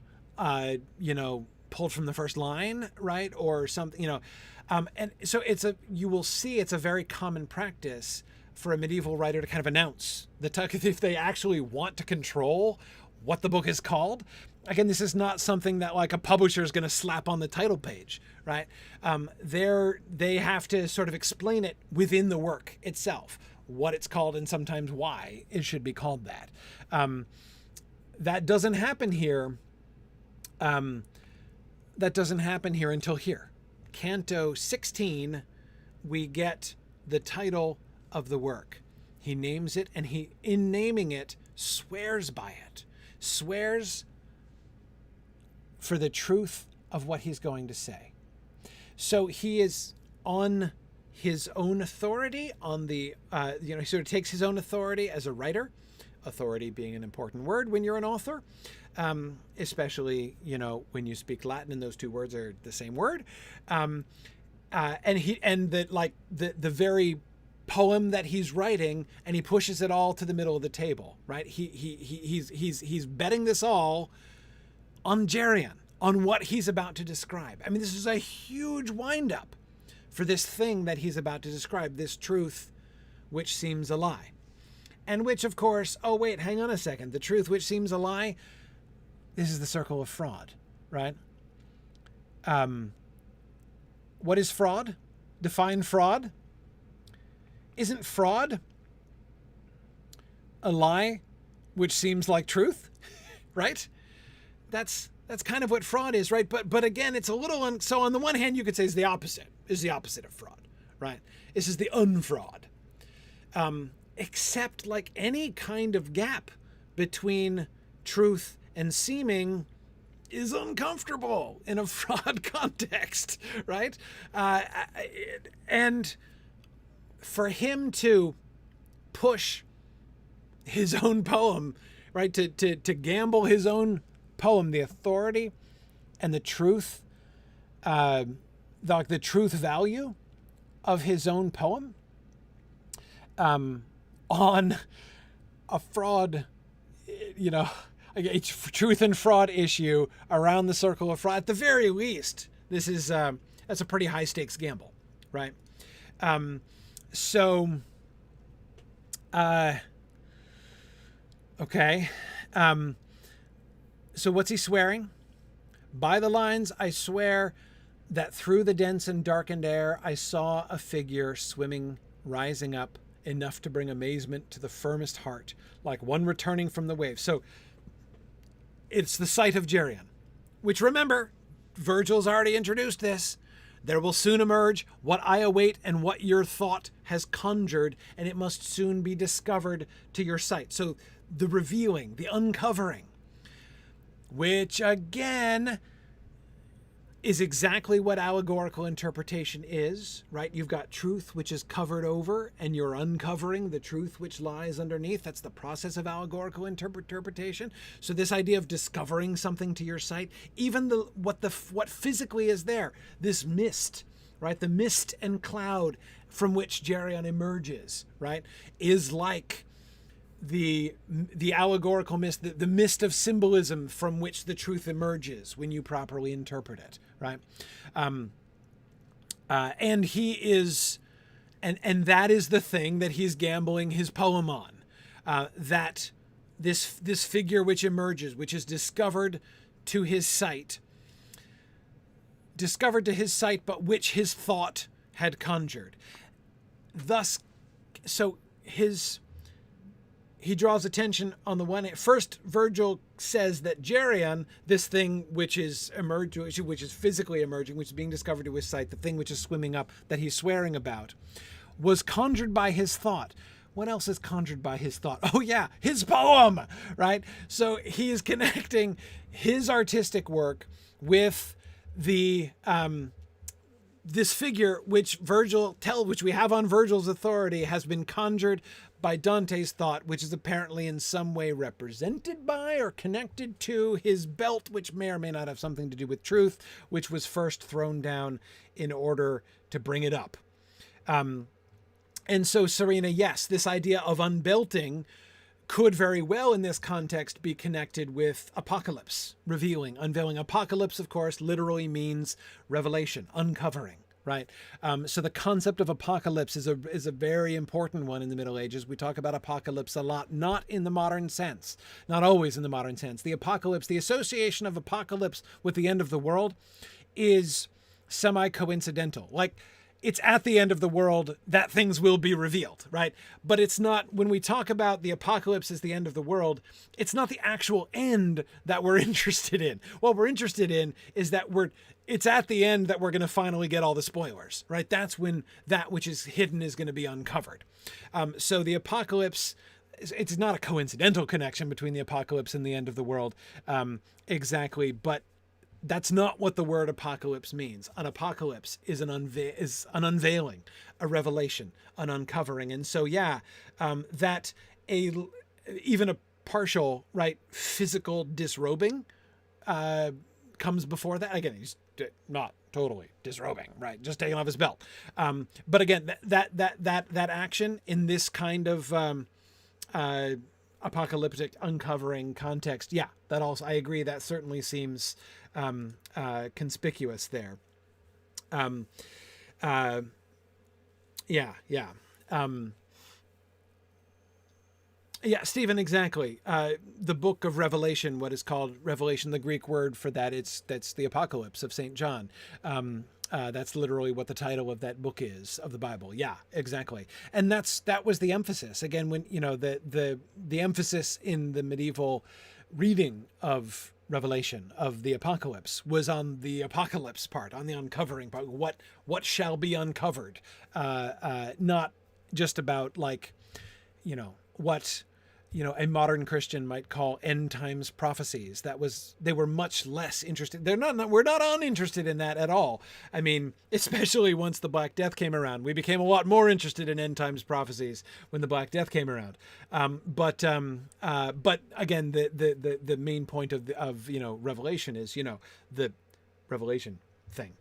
pulled from the first line, right? Or something, and so you will see it's a very common practice for a medieval writer to kind of announce the title if they actually want to control what the book is called. Again, this is not something that like a publisher is going to slap on the title page, right? They have to sort of explain it within the work itself, what it's called and sometimes why it should be called that. That doesn't happen here. That doesn't happen here until here. Canto 16, we get the title of the work. He names it, and he, in naming it, swears by it. Swears for the truth of what he's going to say. So he is on his own authority, on the, he sort of takes his own authority as a writer, authority being an important word when you're an author, especially, when you speak Latin and those two words are the same word. And the very poem that he's writing, and he pushes it all to the middle of the table, right? He's betting this all on Jarrion, on what he's about to describe. I mean, this is a huge wind-up for this thing that he's about to describe, this truth which seems a lie. And which, of course, oh wait, hang on a second, the truth which seems a lie, this is the circle of fraud, right? What is fraud? Define fraud. Isn't fraud a lie which seems like truth, right? That's kind of what fraud is, right? But again, it's a little so on the one hand, you could say is the opposite of fraud, right? This is the unfraud. Except like any kind of gap between truth and seeming is uncomfortable in a fraud context, right? And for him to push his own poem, right, to gamble his own poem, the authority and the truth, the truth value of his own poem, on a fraud, a truth and fraud issue around the circle of fraud. At the very least, this is that's a pretty high stakes gamble, right? Okay. So what's he swearing? By the lines, I swear that through the dense and darkened air, I saw a figure swimming, rising up, enough to bring amazement to the firmest heart, like one returning from the waves. So it's the sight of Jarrion, which, remember, Virgil's already introduced this. There will soon emerge what I await and what your thought has conjured, and it must soon be discovered to your sight. So the revealing, the uncovering, which again is exactly what allegorical interpretation is, right? You've got truth which is covered over, and you're uncovering the truth which lies underneath. That's the process of allegorical interpretation. So this idea of discovering something to your sight, even what physically is there, this mist, right? The mist and cloud from which Jarrion emerges, right, is like the allegorical mist, the mist of symbolism from which the truth emerges when you properly interpret it, right? And he is, and that is the thing that he's gambling his poem on, that this figure which emerges, which is discovered to his sight, but which his thought had conjured. Thus, so he draws attention on the one hand. First, Virgil says that Jarrion, this thing which is which is physically emerging, which is being discovered to his sight, the thing which is swimming up that he's swearing about, was conjured by his thought. What else is conjured by his thought? Oh yeah, his poem, right? So he is connecting his artistic work with the this figure which which we have on Virgil's authority has been conjured by Dante's thought, which is apparently in some way represented by or connected to his belt, which may or may not have something to do with truth, which was first thrown down in order to bring it up. And so, Serena, yes, this idea of unbelting could very well in this context be connected with apocalypse, revealing, unveiling. Apocalypse, of course, literally means revelation, uncovering. Right. So the concept of apocalypse is a very important one in the Middle Ages. We talk about apocalypse a lot, not in the modern sense, not always in the modern sense. The apocalypse, the association of apocalypse with the end of the world is semi-coincidental. Like, it's at the end of the world that things will be revealed, right? But it's not, when we talk about the apocalypse as the end of the world, it's not the actual end that we're interested in. What we're interested in is that it's at the end that we're going to finally get all the spoilers, right? That's when that which is hidden is going to be uncovered. So the apocalypse, it's not a coincidental connection between the apocalypse and the end of the world, exactly, but that's not what the word apocalypse means. An apocalypse is an unveiling, a revelation, an uncovering. And so, yeah, that even a partial, right, physical disrobing comes before that. Again, he's not totally disrobing, right? Just taking off his belt. But again, that action in this kind of apocalyptic uncovering context, yeah, that also, I agree, that certainly seems conspicuous there. Yeah. Yeah, Stephen, exactly. The book of Revelation, what is called Revelation, the Greek word for that, that's the Apocalypse of St. John. That's literally what the title of that book is, of the Bible. Yeah, exactly. And that was the emphasis. Again, when, the emphasis in the medieval reading of Revelation, of the Apocalypse, was on the apocalypse part, on the uncovering part. What shall be uncovered? Not just about what a modern Christian might call end times prophecies. They were much less interested. We're not uninterested in that at all. I mean, especially once the Black Death came around, we became a lot more interested in end times prophecies when the Black Death came around. But again, the main point of Revelation is the Revelation thing.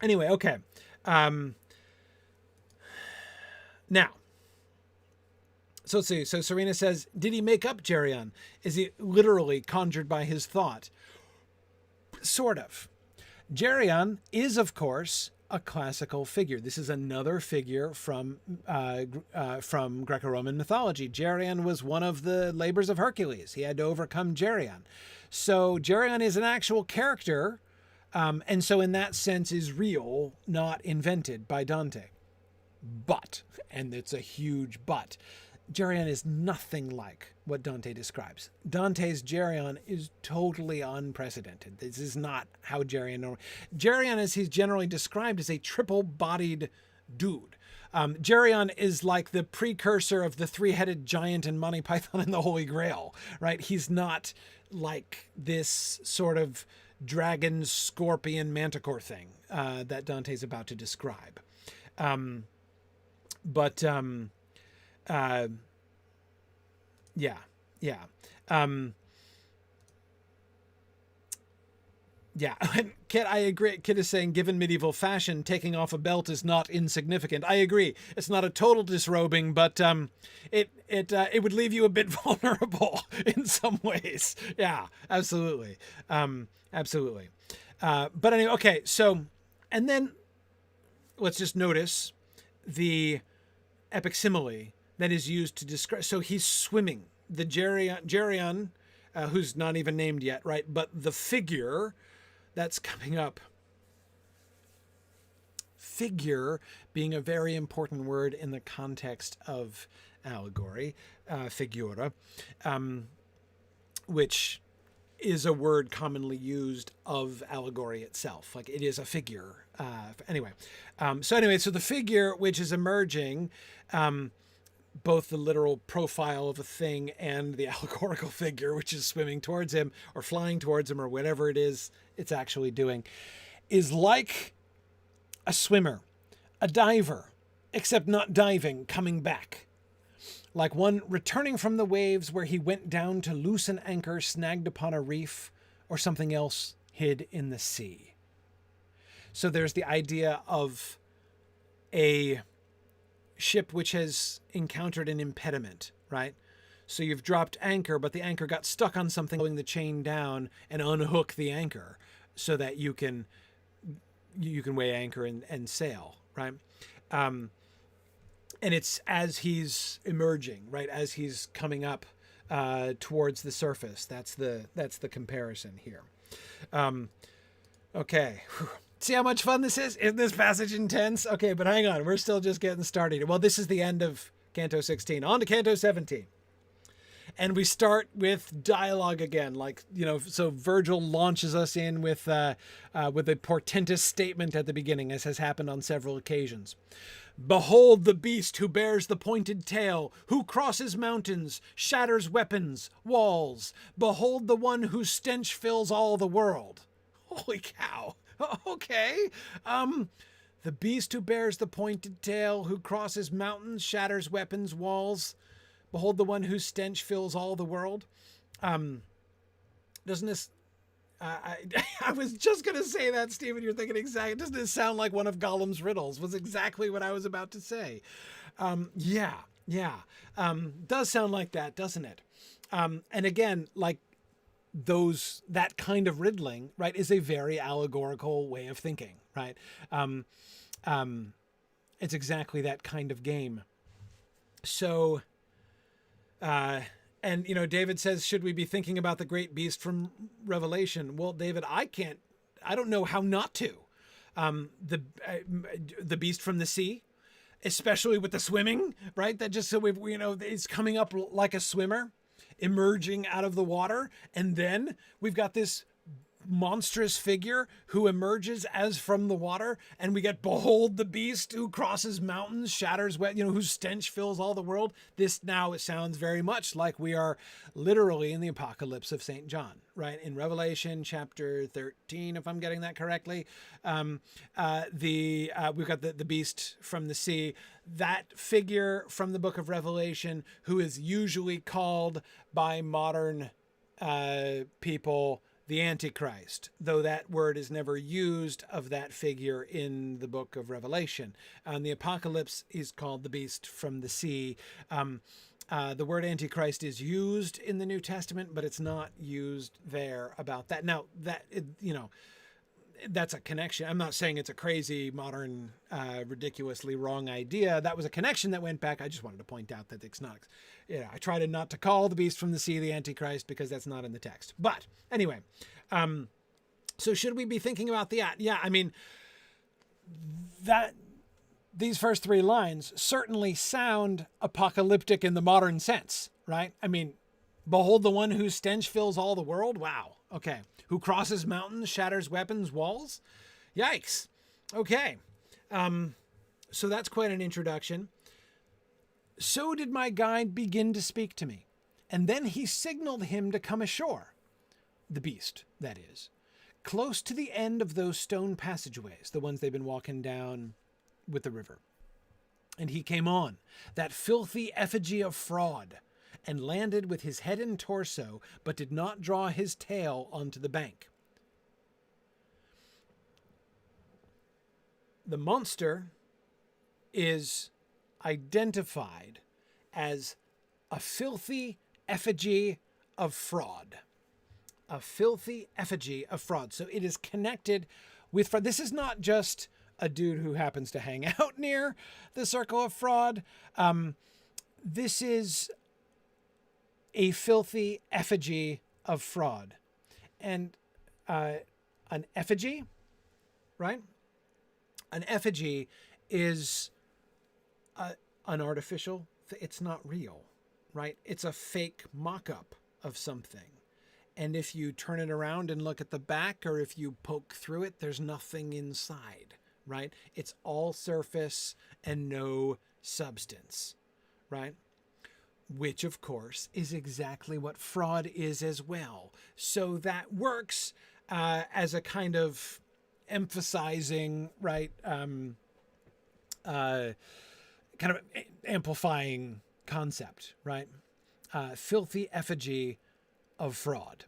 Anyway, okay. Now. So let's see. So Serena says, did he make up Jarrion? Is he literally conjured by his thought? Sort of. Jarrion is, of course, a classical figure. This is another figure from Greco-Roman mythology. Jarrion was one of the labors of Hercules. He had to overcome Jarrion. So Jarrion is an actual character, and so in that sense is real, not invented by Dante. But, and it's a huge but, Jarrion is nothing like what Dante describes. Dante's Jarrion is totally unprecedented. This is not how Jarrion... Jarrion, as he's generally described, is a triple-bodied dude. Jarrion is like the precursor of the three-headed giant in Monty Python and the Holy Grail, right? He's not like this sort of dragon, scorpion, manticore thing that Dante's about to describe. Yeah. Kit, I agree. Kit is saying, given medieval fashion, taking off a belt is not insignificant. I agree. It's not a total disrobing, but it would leave you a bit vulnerable in some ways. Yeah, absolutely. Absolutely. But anyway, okay. So, and then let's just notice the epic simile that is used to describe. So he's swimming. The Jarrion, who's not even named yet, right? But the figure that's coming up. Figure being a very important word in the context of allegory, figura, which is a word commonly used of allegory itself. Like it is a figure. So the figure which is emerging, both the literal profile of a thing and the allegorical figure, which is swimming towards him or flying towards him or whatever it is it's actually doing, is like a swimmer, a diver, except not diving, coming back. Like one returning from the waves where he went down to loose an anchor snagged upon a reef or something else hid in the sea. So there's the idea of a ship which has encountered an impediment, right? So you've dropped anchor, but the anchor got stuck on something, pulling the chain down and unhook the anchor so that you can weigh anchor and sail, right? And it's as he's emerging, right? As he's coming up towards the surface. That's the comparison here. Okay. See how much fun this is? Isn't this passage intense? Okay, but hang on. We're still just getting started. Well, this is the end of Canto 16. On to Canto 17. And we start with dialogue again. So Virgil launches us in with a portentous statement at the beginning, as has happened on several occasions. Behold the beast who bears the pointed tail, who crosses mountains, shatters weapons, walls. Behold the one whose stench fills all the world. Holy cow. Okay. The beast who bears the pointed tail, who crosses mountains, shatters weapons, walls. Behold the one whose stench fills all the world. Doesn't this I was just going to say that, Stephen. You're thinking exactly. Doesn't it sound like one of Gollum's riddles? Was exactly what I was about to say. Yeah. Does sound like that, doesn't it? And again, like that kind of riddling, right, is a very allegorical way of thinking, right? It's exactly that kind of game. So, and, David says, should we be thinking about the great beast from Revelation? Well, David, I don't know how not to. The beast from the sea, especially with the swimming, right? That just so it's coming up like a swimmer, emerging out of the water. And then we've got this monstrous figure who emerges as from the water, and we get behold the beast who crosses mountains, shatters whose stench fills all the world. This now, it sounds very much like we are literally in the apocalypse of St. John, right? In Revelation chapter 13, if I'm getting that correctly. We've got the beast from the sea, that figure from the book of Revelation, who is usually called by modern people the Antichrist, though that word is never used of that figure in the book of Revelation. The Apocalypse is called the beast from the sea. The word Antichrist is used in the New Testament, but it's not used there about that. Now, that's a connection. I'm not saying it's a crazy, modern, ridiculously wrong idea. That was a connection that went back. I just wanted to point out that it's not, I try to not to call the beast from the sea the Antichrist because that's not in the text. But anyway, so should we be thinking about these first three lines certainly sound apocalyptic in the modern sense, right? I mean, behold the one whose stench fills all the world. Wow. Okay. Who crosses mountains, shatters weapons, walls. Yikes. Okay. So that's quite an introduction. So did my guide begin to speak to me, and then he signaled him to come ashore. The beast, that is, close to the end of those stone passageways, the ones they've been walking down with the river. And he came on, that filthy effigy of fraud, and landed with his head and torso, but did not draw his tail onto the bank. The monster is identified as a filthy effigy of fraud. A filthy effigy of fraud. So it is connected with fraud. This is not just a dude who happens to hang out near the circle of fraud. This is a filthy effigy of fraud. And an effigy, right? An effigy is an artificial, it's not real, right? It's a fake mock-up of something. And if you turn it around and look at the back, or if you poke through it, there's nothing inside, right? It's all surface and no substance, right? Which, of course, is exactly what fraud is as well. So that works as a kind of emphasizing, right, kind of amplifying concept, right? Filthy effigy of fraud.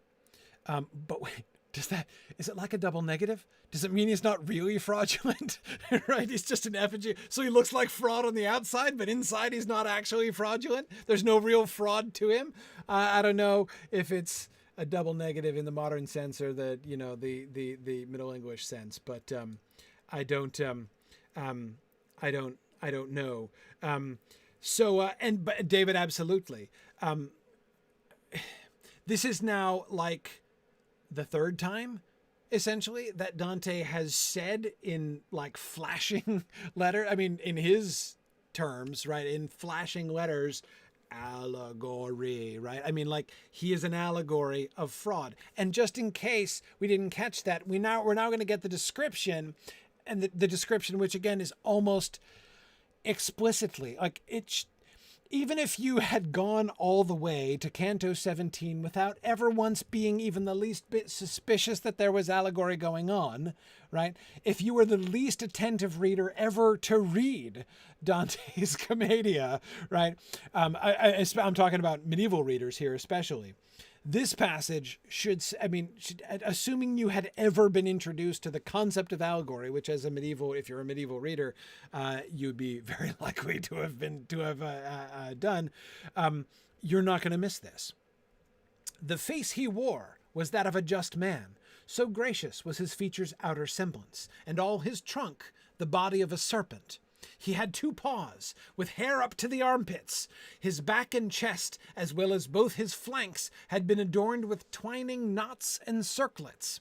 But wait, is it like a double negative? Does it mean he's not really fraudulent? Right? He's just an effigy. So he looks like fraud on the outside, but inside he's not actually fraudulent. There's no real fraud to him. I don't know if it's a double negative in the modern sense or the Middle English sense, but I don't know. But David, absolutely. This is now like the third time, essentially, that Dante has said in like flashing letter. I mean, in his terms, right? In flashing letters, allegory, right? I mean, like he is an allegory of fraud. And just in case we didn't catch that, we're now going to get the description, and the description, which again is almost explicitly like it's. Even if you had gone all the way to Canto 17 without ever once being even the least bit suspicious that there was allegory going on, right? If you were the least attentive reader ever to read Dante's Commedia, right? I'm talking about medieval readers here especially. this passage assuming you had ever been introduced to the concept of allegory, which if you're a medieval reader, you'd be very likely to have done, you're not going to miss this. The face he wore was that of a just man. So gracious was his features' outer semblance, and all his trunk the body of a serpent. He had 2 paws, with hair up to the armpits. His back and chest, as well as both his flanks, had been adorned with twining knots and circlets.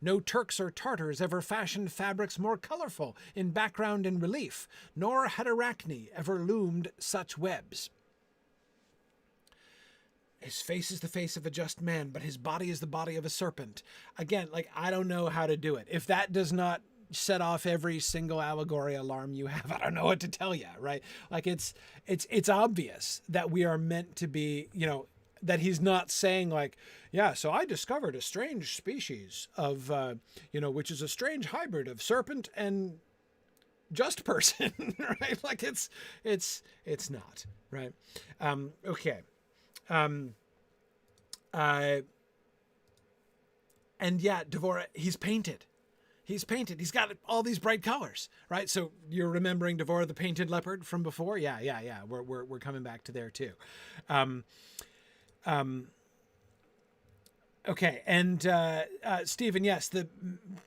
No Turks or Tartars ever fashioned fabrics more colorful in background and relief, nor had Arachne ever loomed such webs. His face is the face of a just man, but his body is the body of a serpent. Again, I don't know how to do it. If that does not set off every single allegory alarm you have, I don't know what to tell you, right? It's obvious that we are meant to be, that he's not saying so I discovered a strange species of, which is a strange hybrid of serpent and just person, right? It's not, right? Okay. And yeah, Dvorak, he's painted. He's He's got all these bright colors, right? So you're remembering Dvorak the painted leopard from before? Yeah. We're coming back to there too. Okay. And, Stephen, yes, the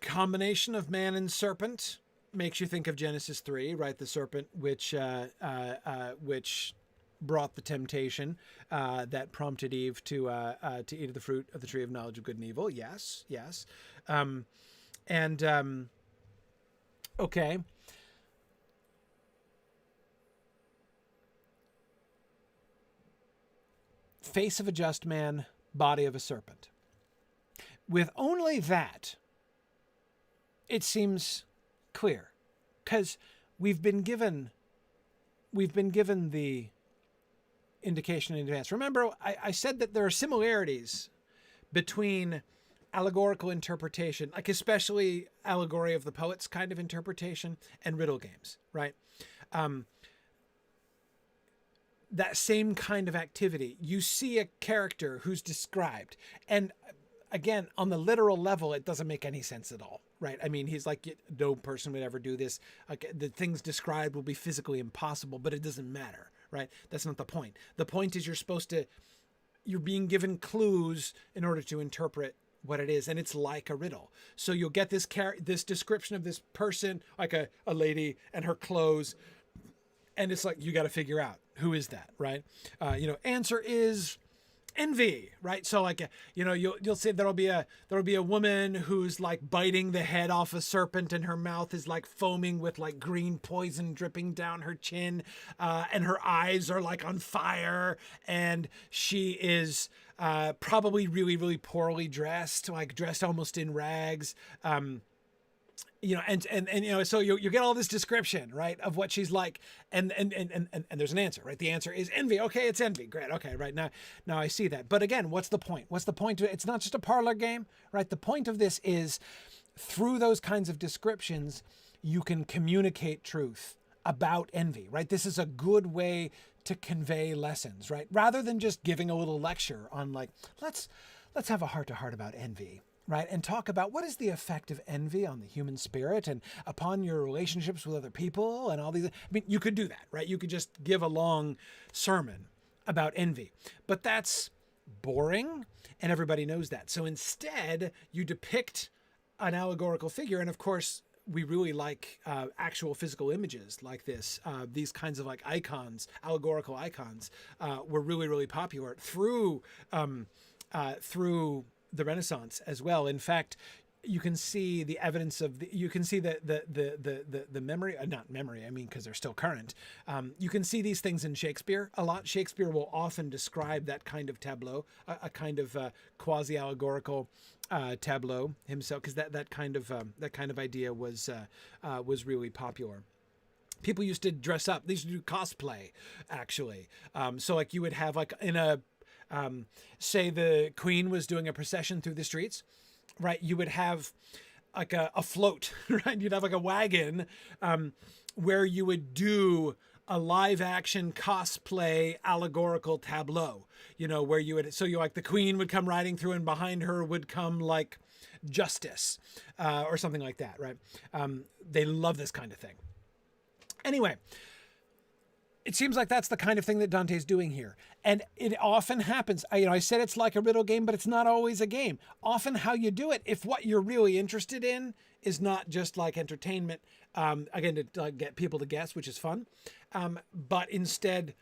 combination of man and serpent makes you think of Genesis 3, right? The serpent, which brought the temptation that prompted Eve to eat of the fruit of the tree of knowledge of good and evil. Yes. Okay. Face of a just man, body of a serpent. With only that, it seems clear, because we've been given the indication in advance. Remember, I said that there are similarities between allegorical interpretation, especially allegory of the poets kind of interpretation, and riddle games, right? That same kind of activity. You see a character who's described, and again, on the literal level, it doesn't make any sense at all, right? I mean, he's no person would ever do this. The things described will be physically impossible, but it doesn't matter, right? That's not the point. The point is you're being given clues in order to interpret what it is, and it's like a riddle. So you'll get this description of this person, like a lady and her clothes, and it's you got to figure out who is that, right? Answer is envy, right? So you'll say there'll be a woman who's biting the head off a serpent, and her mouth is foaming with green poison dripping down her chin, and her eyes are on fire, and she is probably really, really poorly dressed, dressed almost in rags. So you get all this description, right, of what she's like, and there's an answer, right? The answer is envy. Okay, it's envy. Great. Okay, right now I see that. But again, what's the point? What's the point? It's not just a parlor game, right? The point of this is, through those kinds of descriptions, you can communicate truth about envy, right? This is a good way to convey lessons, right? Rather than just giving a little lecture on let's have a heart-to-heart about envy. Right? And talk about what is the effect of envy on the human spirit and upon your relationships with other people and all these. I mean, you could do that, right? You could just give a long sermon about envy, but that's boring and everybody knows that. So instead you depict an allegorical figure. And of course, we really like actual physical images like this. These kinds of icons, allegorical icons, were really, really popular through the Renaissance as well. In fact, you can see the evidence of the memory, not memory, I mean, because they're still current. You can see these things in Shakespeare a lot. Shakespeare will often describe that kind of tableau, a kind of quasi-allegorical tableau himself, because that kind of idea was really popular. People used to dress up. They used to do cosplay, actually. So you would have in a say the Queen was doing a procession through the streets, right? You would have a float, right? You'd have a wagon where you would do a live action cosplay allegorical tableau, where you would, so you like the queen would come riding through and behind her would come like justice, or something like that, right? They love this kind of thing. Anyway, it seems like that's the kind of thing that Dante's doing here. And it often happens. I said it's like a riddle game, but it's not always a game. Often how you do it, if what you're really interested in is not just like entertainment, again, to get people to guess, which is fun, but instead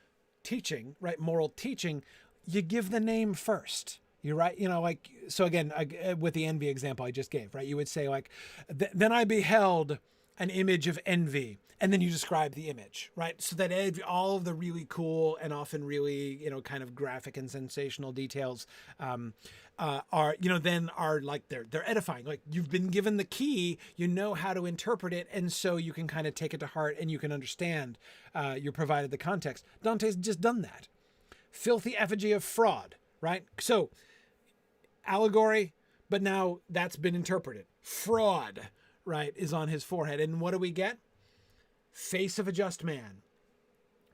teaching, right? Moral teaching, you give the name first. You're right. So again, with the envy example I just gave, right? You would say like, then I beheld an image of envy, and then you describe the image, right? So that all of the really cool and often really, kind of graphic and sensational details are like they're edifying. Like you've been given the key, you know how to interpret it, and so you can kind of take it to heart and you can understand. You're provided the context. Dante's just done that. Filthy effigy of fraud, right? So allegory, but now that's been interpreted. Fraud, right, is on his forehead. And what do we get? Face of a just man,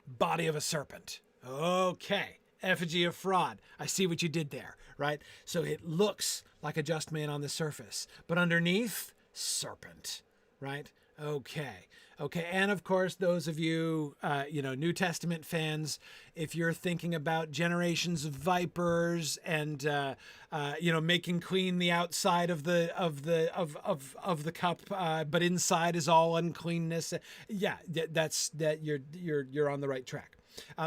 body of a serpent. Okay, effigy of fraud. I see what you did there, right? So it looks like a just man on the surface, but underneath, serpent, right? Okay. And of course, those of you, New Testament fans, if you're thinking about generations of vipers and, making clean the outside of the cup, but inside is all uncleanness. Yeah, you're on the right track.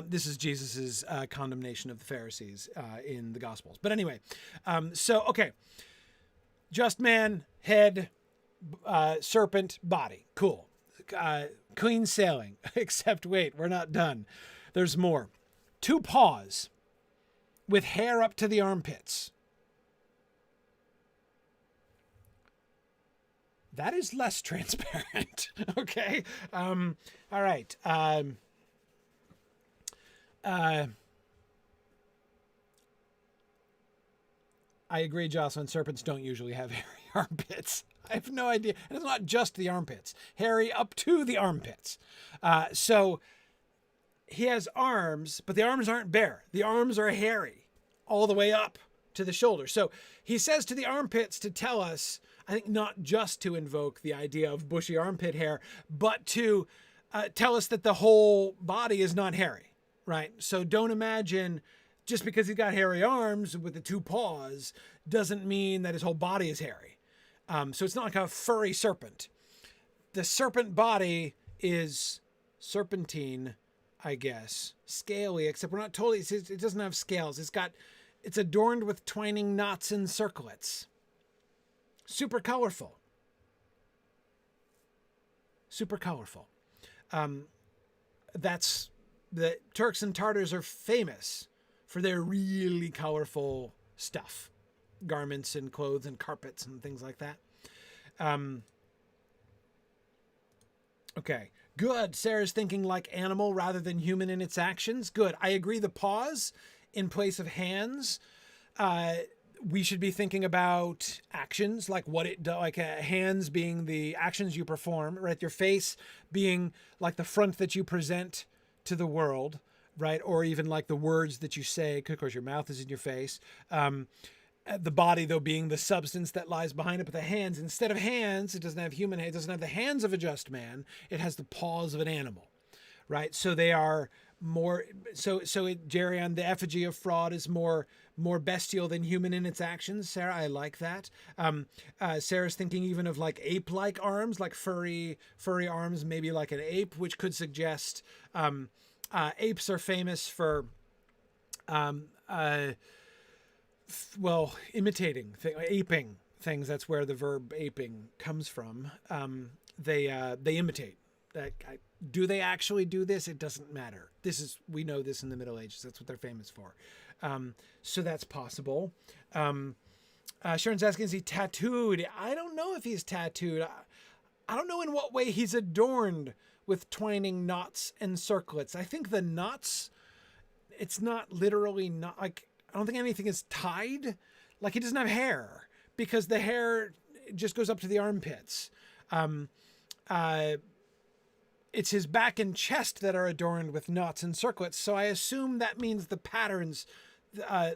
This is Jesus's condemnation of the Pharisees in the Gospels. But anyway, okay, just man, head, serpent, body. Cool. Clean sailing. Except, wait, we're not done. There's more. 2 paws with hair up to the armpits. That is less transparent. Okay. All right. I agree, Jocelyn. Serpents don't usually have hairy armpits. I have no idea. And it's not just the armpits. Hairy up to the armpits. So he has arms, but the arms aren't bare. The arms are hairy all the way up to the shoulder. So he says to the armpits to tell us, I think not just to invoke the idea of bushy armpit hair, but to tell us that the whole body is not hairy, right? So don't imagine just because he's got hairy arms with the 2 paws doesn't mean that his whole body is hairy. So it's not like a furry serpent. The serpent body is serpentine, I guess, scaly, except we're not totally, it doesn't have scales. It's adorned with twining knots and circlets. Super colorful. Super colorful. That's, the Turks and Tartars are famous for their really colorful stuff. Garments and clothes and carpets and things like that. Okay, good. Sarah's thinking like animal rather than human in its actions. Good. I agree. The paws in place of hands. We should be thinking about actions, like what it does, like hands being the actions you perform, right? Your face being like the front that you present to the world, right? Or even like the words that you say, of course your mouth is in your face. The body, though, being the substance that lies behind it, but the hands, instead of hands, it doesn't have human hands, it doesn't have the hands of a just man, it has the paws of an animal, right? So they are more, Jarrion, the effigy of fraud is more bestial than human in its actions. Sarah, I like that. Sarah's thinking even of like ape-like arms, like furry arms, maybe like an ape, which could suggest, apes are famous for, imitating, aping things. That's where the verb aping comes from. They imitate. Do they actually do this? It doesn't matter. We know this in the Middle Ages. That's what they're famous for. So that's possible. Sharon's asking, is he tattooed? I don't know if he's tattooed. I don't know in what way he's adorned with twining knots and circlets. I think the knots, it's not literally not like, I don't think anything is tied. Like he doesn't have hair because the hair just goes up to the armpits. it's his back and chest that are adorned with knots and circlets. So I assume that means the patterns,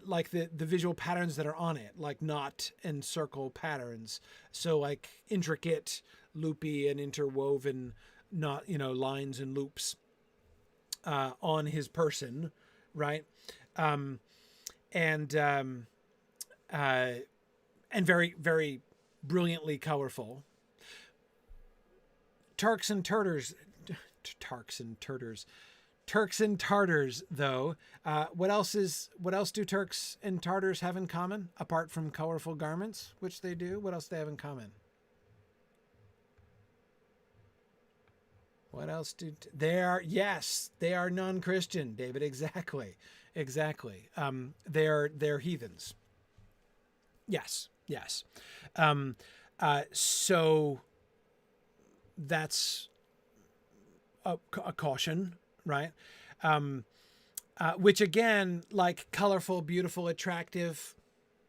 like the visual patterns that are on it, like knot and circle patterns. So like intricate, loopy, and interwoven knot, lines and loops on his person, right? And very, very brilliantly colorful. Turks and Tartars, though. What else do Turks and Tartars have in common apart from colorful garments, which they do? What else do they have in common? What else they are? Yes, they are non-Christian, David. Exactly. They're heathens. Yes. So that's a caution, right? Which again, like colorful, beautiful, attractive,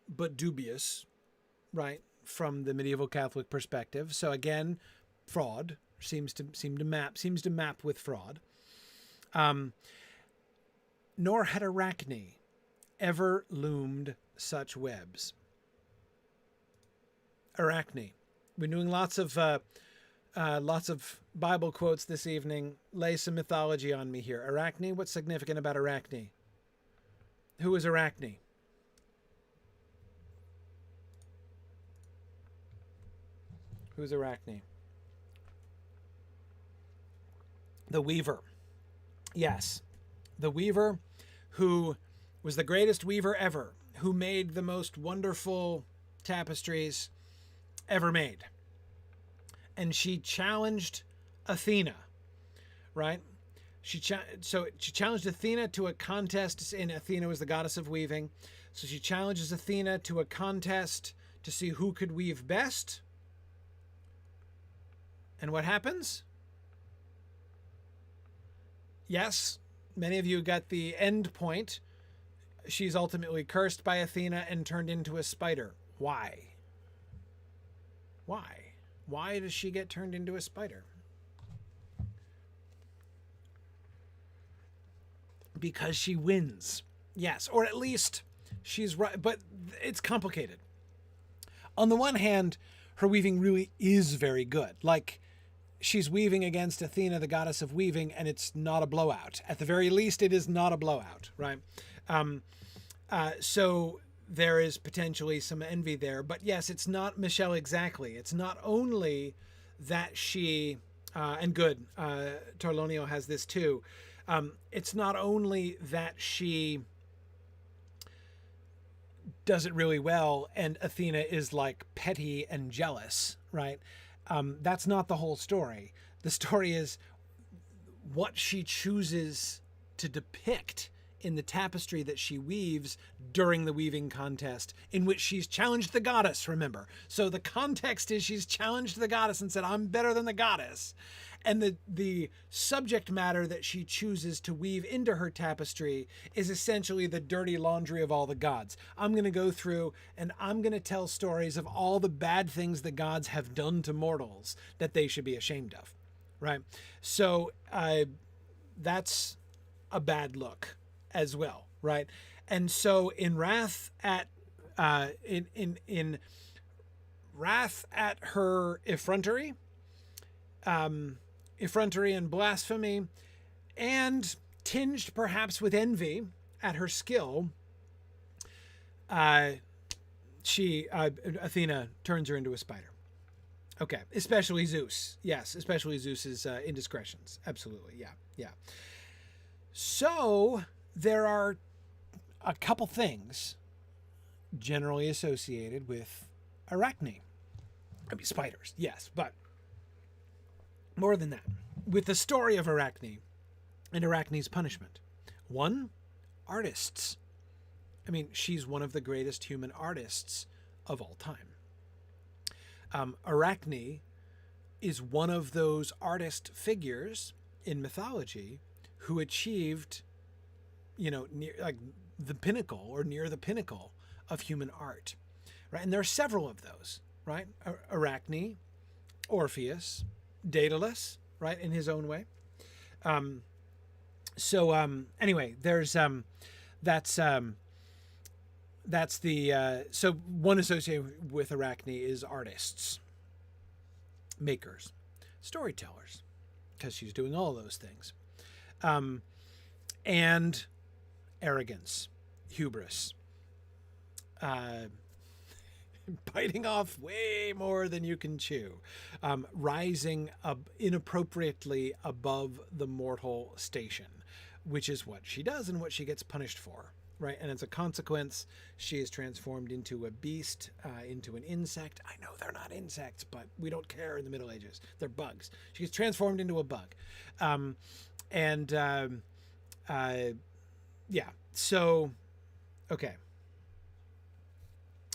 but dubious, right? From the medieval Catholic perspective. So again, fraud seems to map with fraud. Nor had Arachne ever loomed such webs. Arachne. We're doing lots of Bible quotes this evening. Lay some mythology on me here. Arachne, what's significant about Arachne? Who is Arachne? Who's Arachne? The weaver. Yes. The weaver who was the greatest weaver ever, who made the most wonderful tapestries ever made. And she challenged Athena, right? She challenged Athena to a contest, and Athena was the goddess of weaving. So she challenges Athena to a contest to see who could weave best. And what happens? Yes, many of you got the end point. She's ultimately cursed by Athena and turned into a spider. Why? Why does she get turned into a spider? Because she wins. Yes, or at least she's right, but it's complicated. On the one hand, her weaving really is very good. Like, she's weaving against Athena, the goddess of weaving, and it's not a blowout. At the very least, it is not a blowout, right? So there is potentially some envy there. But yes, it's not Michelle exactly. It's not only that she, and good, Torlonio has this too. It's not only that she does it really well and Athena is like petty and jealous, right? That's not the whole story. The story is what she chooses to depict in the tapestry that she weaves during the weaving contest, in which she's challenged the goddess, remember. So the context is she's challenged the goddess and said, I'm better than the goddess. And the subject matter that she chooses to weave into her tapestry is essentially the dirty laundry of all the gods. I'm going to go through and I'm going to tell stories of all the bad things the gods have done to mortals that they should be ashamed of, right? So that's a bad look as well, right? And so in wrath at in wrath at her effrontery and blasphemy, and tinged perhaps with envy at her skill, Athena turns her into a spider. Okay, especially Zeus. Yes, especially Zeus's indiscretions. Absolutely, yeah. So there are a couple things generally associated with Arachne. I mean, spiders, yes, but more than that. With the story of Arachne and Arachne's punishment. One, artists. I mean, she's one of the greatest human artists of all time. Arachne is one of those artist figures in mythology who achieved, near, like the pinnacle or near the pinnacle of human art, right? And there are several of those, right? Arachne, Orpheus, Daedalus, right, in his own way. Anyway, there's that's the so one associated with Arachne is artists, makers, storytellers, because she's doing all those things, and arrogance, hubris, biting off way more than you can chew, rising up inappropriately above the mortal station, which is what she does and what she gets punished for, right? And as a consequence, she is transformed into a beast, into an insect. I know they're not insects, but we don't care in the Middle Ages. They're bugs. She gets transformed into a bug. Yeah, so, okay.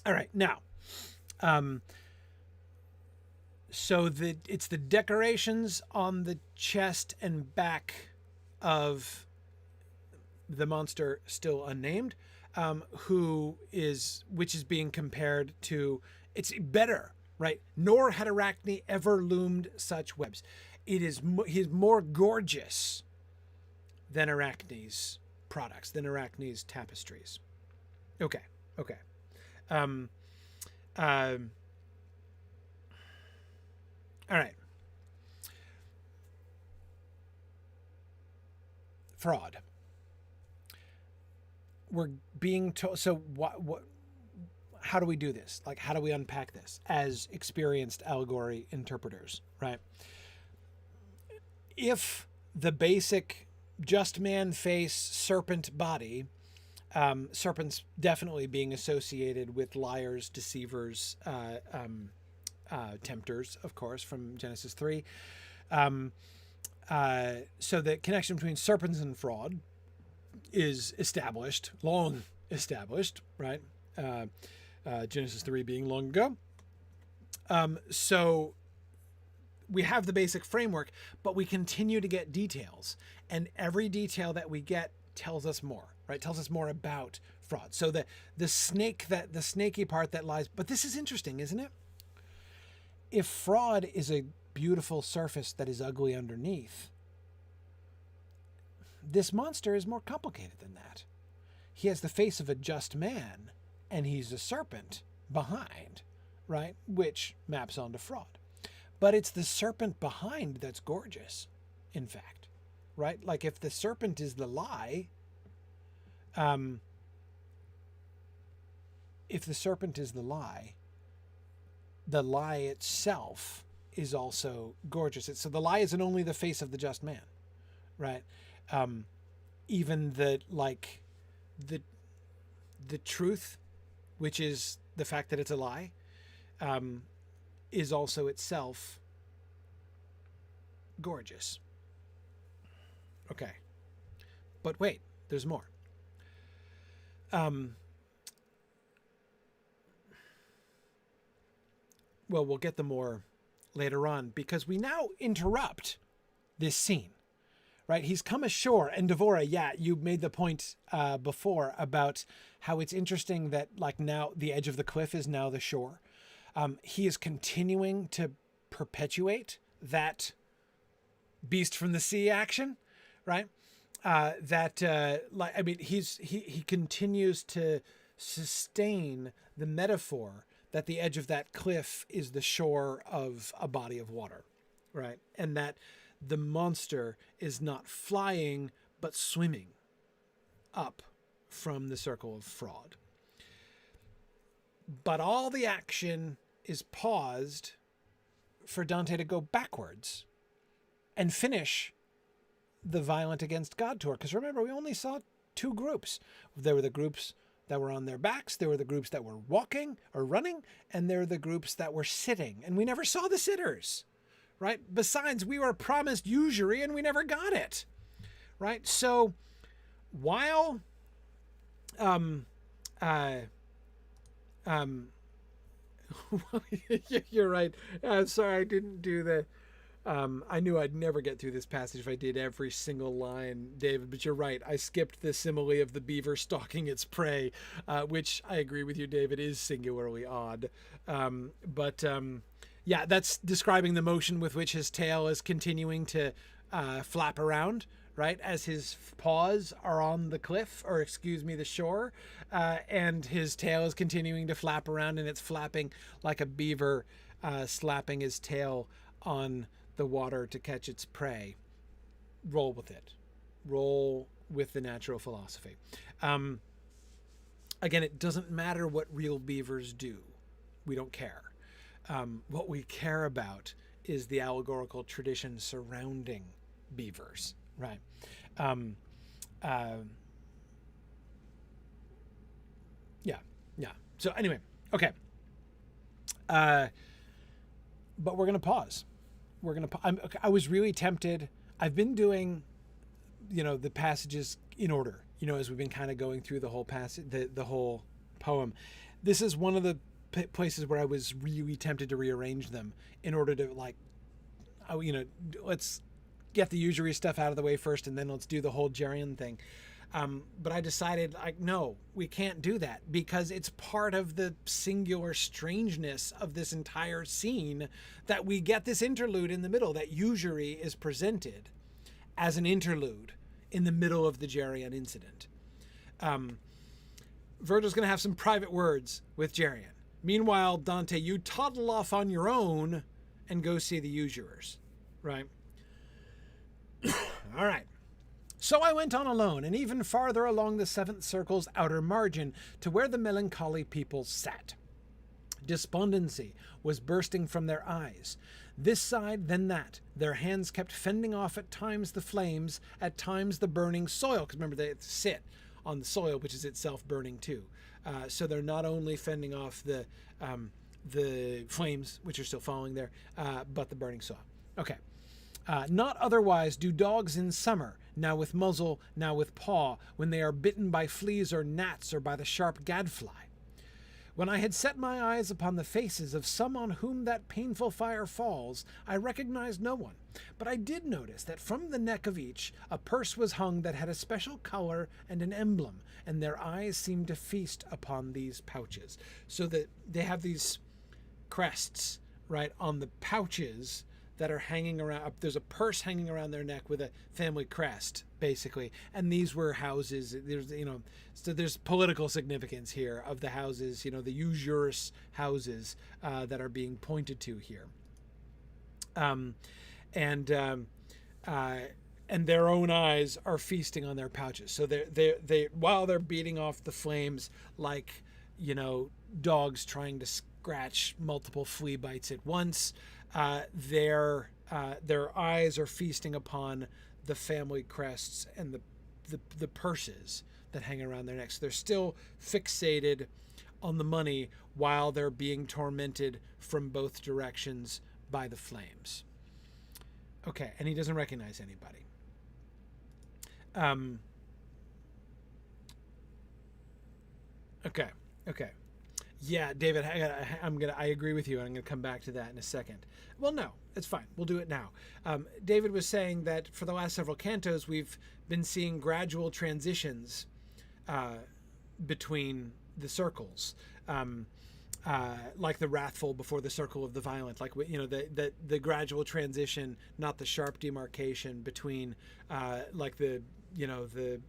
All right, now, so it's the decorations on the chest and back of the monster still unnamed, which is being compared to, it's better, right? Nor had Arachne ever loomed such webs. He's more gorgeous than Arachne's products, than Arachne's tapestries. Okay. All right. Fraud. We're being told. So what? How do we do this? Like, how do we unpack this as experienced allegory interpreters? Right. If the basic just man face, serpent body, serpents definitely being associated with liars, deceivers, tempters, of course, from Genesis 3. So the connection between serpents and fraud is established, long established, right? Genesis 3 being long ago. So we have the basic framework, but we continue to get details, and every detail that we get tells us more, right? Tells us more about fraud. So the snaky part that lies, but this is interesting, isn't it? If fraud is a beautiful surface that is ugly underneath, this monster is more complicated than that. He has the face of a just man, and he's a serpent behind, right? Which maps onto fraud. But it's the serpent behind that's gorgeous, in fact, right? Like, if the serpent is the lie, the lie itself is also gorgeous. So the lie isn't only the face of the just man, right? Even the truth, which is the fact that it's a lie, is also itself gorgeous. Okay. But wait, there's more. Well, we'll get the more later on, because we now interrupt this scene, right? He's come ashore, and Devora, yeah, you made the point before about how it's interesting that, like, now the edge of the cliff is now the shore. He is continuing to perpetuate that beast from the sea action, right? He continues to sustain the metaphor that the edge of that cliff is the shore of a body of water, right? And that the monster is not flying, but swimming up from the circle of fraud. But all the action is paused for Dante to go backwards and finish the Violent Against God tour. Because remember, we only saw two groups. There were the groups that were on their backs, there were the groups that were walking or running, and there were the groups that were sitting. And we never saw the sitters, right? Besides, we were promised usury and we never got it, right? So while you're right. Sorry, I didn't do the. I knew I'd never get through this passage if I did every single line, David, but you're right. I skipped the simile of the beaver stalking its prey, which I agree with you, David, is singularly odd. Yeah, that's describing the motion with which his tail is continuing to flap around, right? As his paws are on the cliff, or excuse me, the shore, and his tail is continuing to flap around, and it's flapping like a beaver slapping his tail on the water to catch its prey. Roll with it. Roll with the natural philosophy. Again, it doesn't matter what real beavers do. We don't care. What we care about is the allegorical tradition surrounding beavers, right? Yeah. So anyway, okay. But we're gonna pause. I was really tempted. I've been doing, the passages in order. As we've been kind of going through the whole passage, the whole poem. This is one of the places where I was really tempted to rearrange them in order to let's get the usury stuff out of the way first, and then let's do the whole Jarrion thing. But I decided, no, we can't do that, because it's part of the singular strangeness of this entire scene that we get this interlude in the middle, that usury is presented as an interlude in the middle of the Jarrion incident. Virgil's going to have some private words with Jarrion. Meanwhile, Dante, you toddle off on your own and go see the usurers, right? All right. So I went on alone, and even farther along the seventh circle's outer margin, to where the melancholy people sat. Despondency was bursting from their eyes. This side, then that. Their hands kept fending off at times the flames, at times the burning soil. Because remember, they sit on the soil, which is itself burning too. So they're not only fending off the flames, which are still falling there, but the burning soil. Okay. Not otherwise do dogs in summer, now with muzzle, now with paw, when they are bitten by fleas or gnats or by the sharp gadfly. When I had set my eyes upon the faces of some on whom that painful fire falls, I recognized no one, but I did notice that from the neck of each a purse was hung that had a special color and an emblem, and their eyes seemed to feast upon these pouches. So that they have these crests, right, on the pouches that are hanging around. There's a purse hanging around their neck with a family crest, basically. And these were houses. So there's political significance here of the houses, the usurous houses that are being pointed to here. And their own eyes are feasting on their pouches. So they while they're beating off the flames like, dogs trying to scratch multiple flea bites at once, their eyes are feasting upon the family crests and the purses that hang around their necks. They're still fixated on the money while they're being tormented from both directions by the flames. Okay, and he doesn't recognize anybody. Okay. Yeah, David, I agree with you, and I'm gonna come back to that in a second. Well, no, it's fine. We'll do it now. David was saying that for the last several cantos, we've been seeing gradual transitions between the circles, like the wrathful before the circle of the violent, like the gradual transition, not the sharp demarcation between like the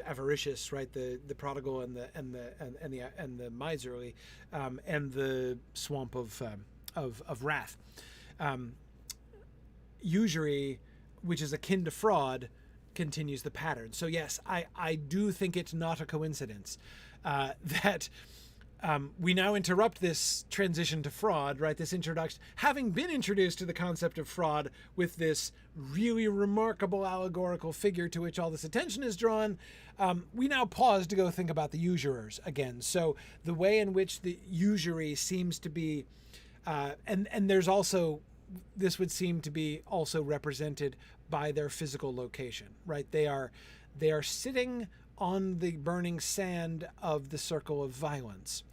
avaricious, right, the prodigal and the miserly, and the swamp of wrath. Usury, which is akin to fraud, continues the pattern. So yes, I do think it's not a coincidence that we now interrupt this transition to fraud, right? This introduction, having been introduced to the concept of fraud with this really remarkable allegorical figure to which all this attention is drawn, we now pause to go think about the usurers again. So the way in which the usury seems to be, and there's also, this would seem to be also represented by their physical location, right? They are sitting on the burning sand of the circle of violence,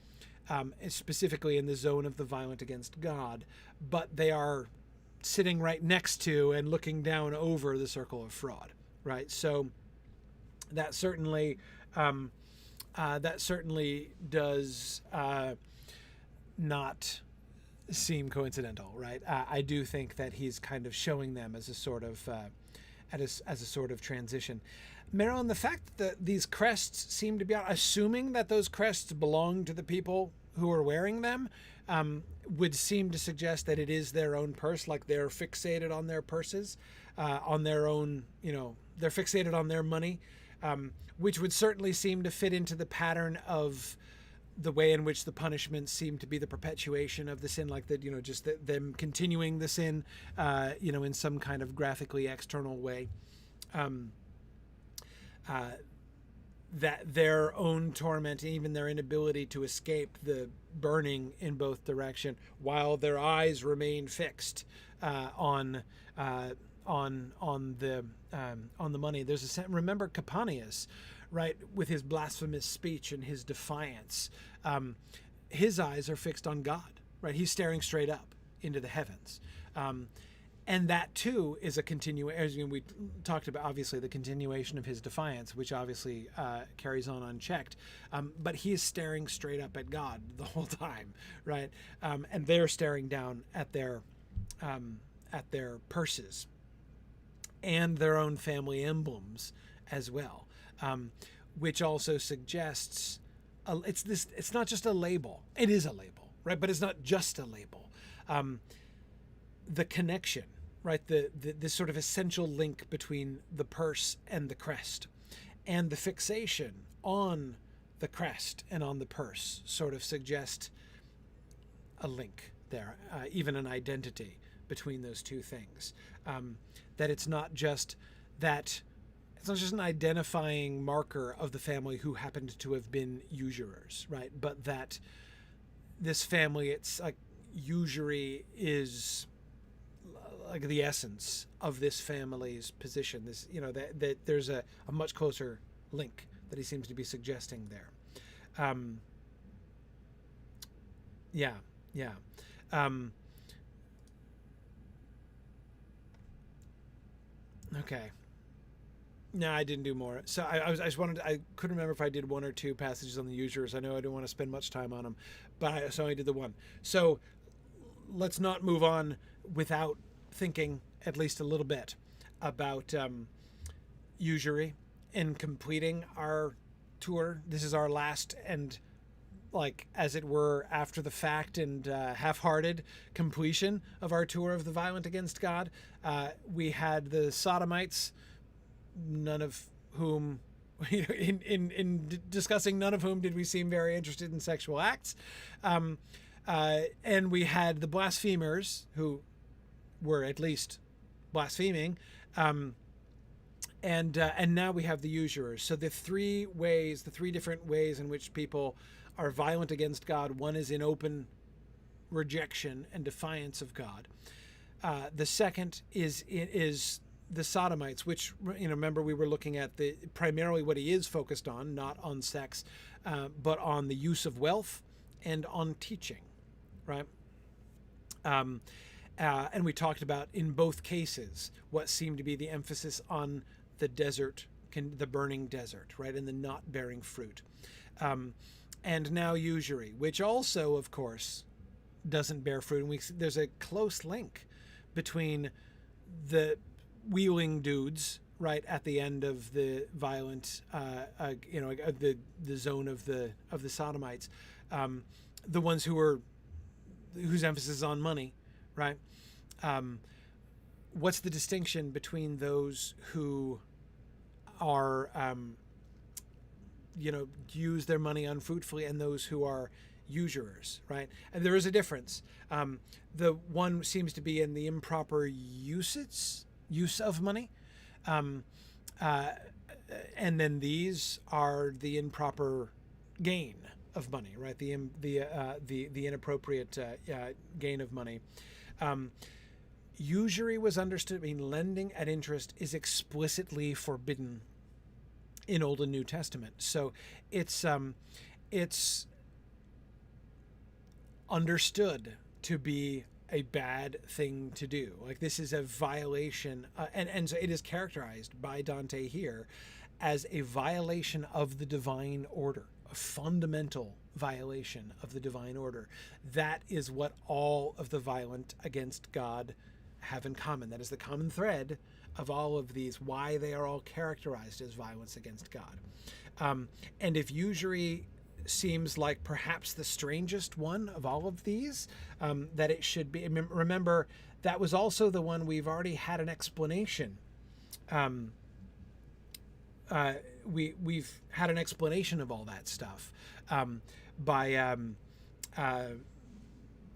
specifically in the zone of the violent against God, but they are sitting right next to and looking down over the circle of fraud, right? So that certainly does not seem coincidental, right? I do think that he's kind of showing them as a sort of as a sort of transition. Marilyn, the fact that these crests seem to be out, assuming that those crests belong to the people who are wearing them, would seem to suggest that it is their own purse, like they're fixated on their purses, on their own, they're fixated on their money, which would certainly seem to fit into the pattern of the way in which the punishments seem to be the perpetuation of the sin, like that, just them continuing the sin, in some kind of graphically external way. That their own torment, even their inability to escape the burning in both direction, while their eyes remain fixed on the money. There's remember Capanius, right, with his blasphemous speech and his defiance. His eyes are fixed on God, right? He's staring straight up into the heavens. And that too is a as we talked about, obviously the continuation of his defiance, which obviously carries on unchecked. But he is staring straight up at God the whole time, right? And they're staring down at their purses and their own family emblems as well, which also suggests it's not just a label. It is a label, right? But it's not just a label. The connection, right? This sort of essential link between the purse and the crest, and the fixation on the crest and on the purse sort of suggest a link there, even an identity between those two things. That it's not just an identifying marker of the family who happened to have been usurers, right? But that this family, it's like usury is like the essence of this family's position. This, that there's a much closer link that he seems to be suggesting there. Okay. No, I didn't do more. So I couldn't remember if I did one or two passages on the usurers. I know I didn't want to spend much time on them, but I only did the one. So let's not move on without thinking at least a little bit about usury in completing our tour. This is our last and, like, as it were, after the fact and half-hearted completion of our tour of the violent against God. We had the Sodomites, none of whom, in discussing none of whom did we seem very interested in sexual acts. And we had the blasphemers, who were at least blaspheming, and now we have the usurers. So the three different ways in which people are violent against God. One is in open rejection and defiance of God. The second is the Sodomites, which, remember we were looking at primarily what he is focused on, not on sex, but on the use of wealth and on teaching, right? And we talked about in both cases what seemed to be the emphasis on the desert, the burning desert, right, and the not bearing fruit. And now usury, which also, of course, doesn't bear fruit. And there's a close link between the wheeling dudes, right, at the end of the violent, the zone of the Sodomites, the ones whose emphasis is on money, right? What's the distinction between those who are, use their money unfruitfully and those who are usurers, right? And there is a difference. The one seems to be in the improper use of money, and then these are the improper gain of money, right? The inappropriate gain of money. Usury was understood. Lending at interest is explicitly forbidden in Old and New Testament. So it's understood to be a bad thing to do. Like, this is a violation, and so it is characterized by Dante here as a violation of the divine order, a fundamental violation of the divine order. That is what all of the violent against God have in common. That is the common thread of all of these, why they are all characterized as violence against God. And if usury seems like perhaps the strangest one of all of these, that it should be, remember, that was also the one we've already had an explanation. We've had an explanation of all that stuff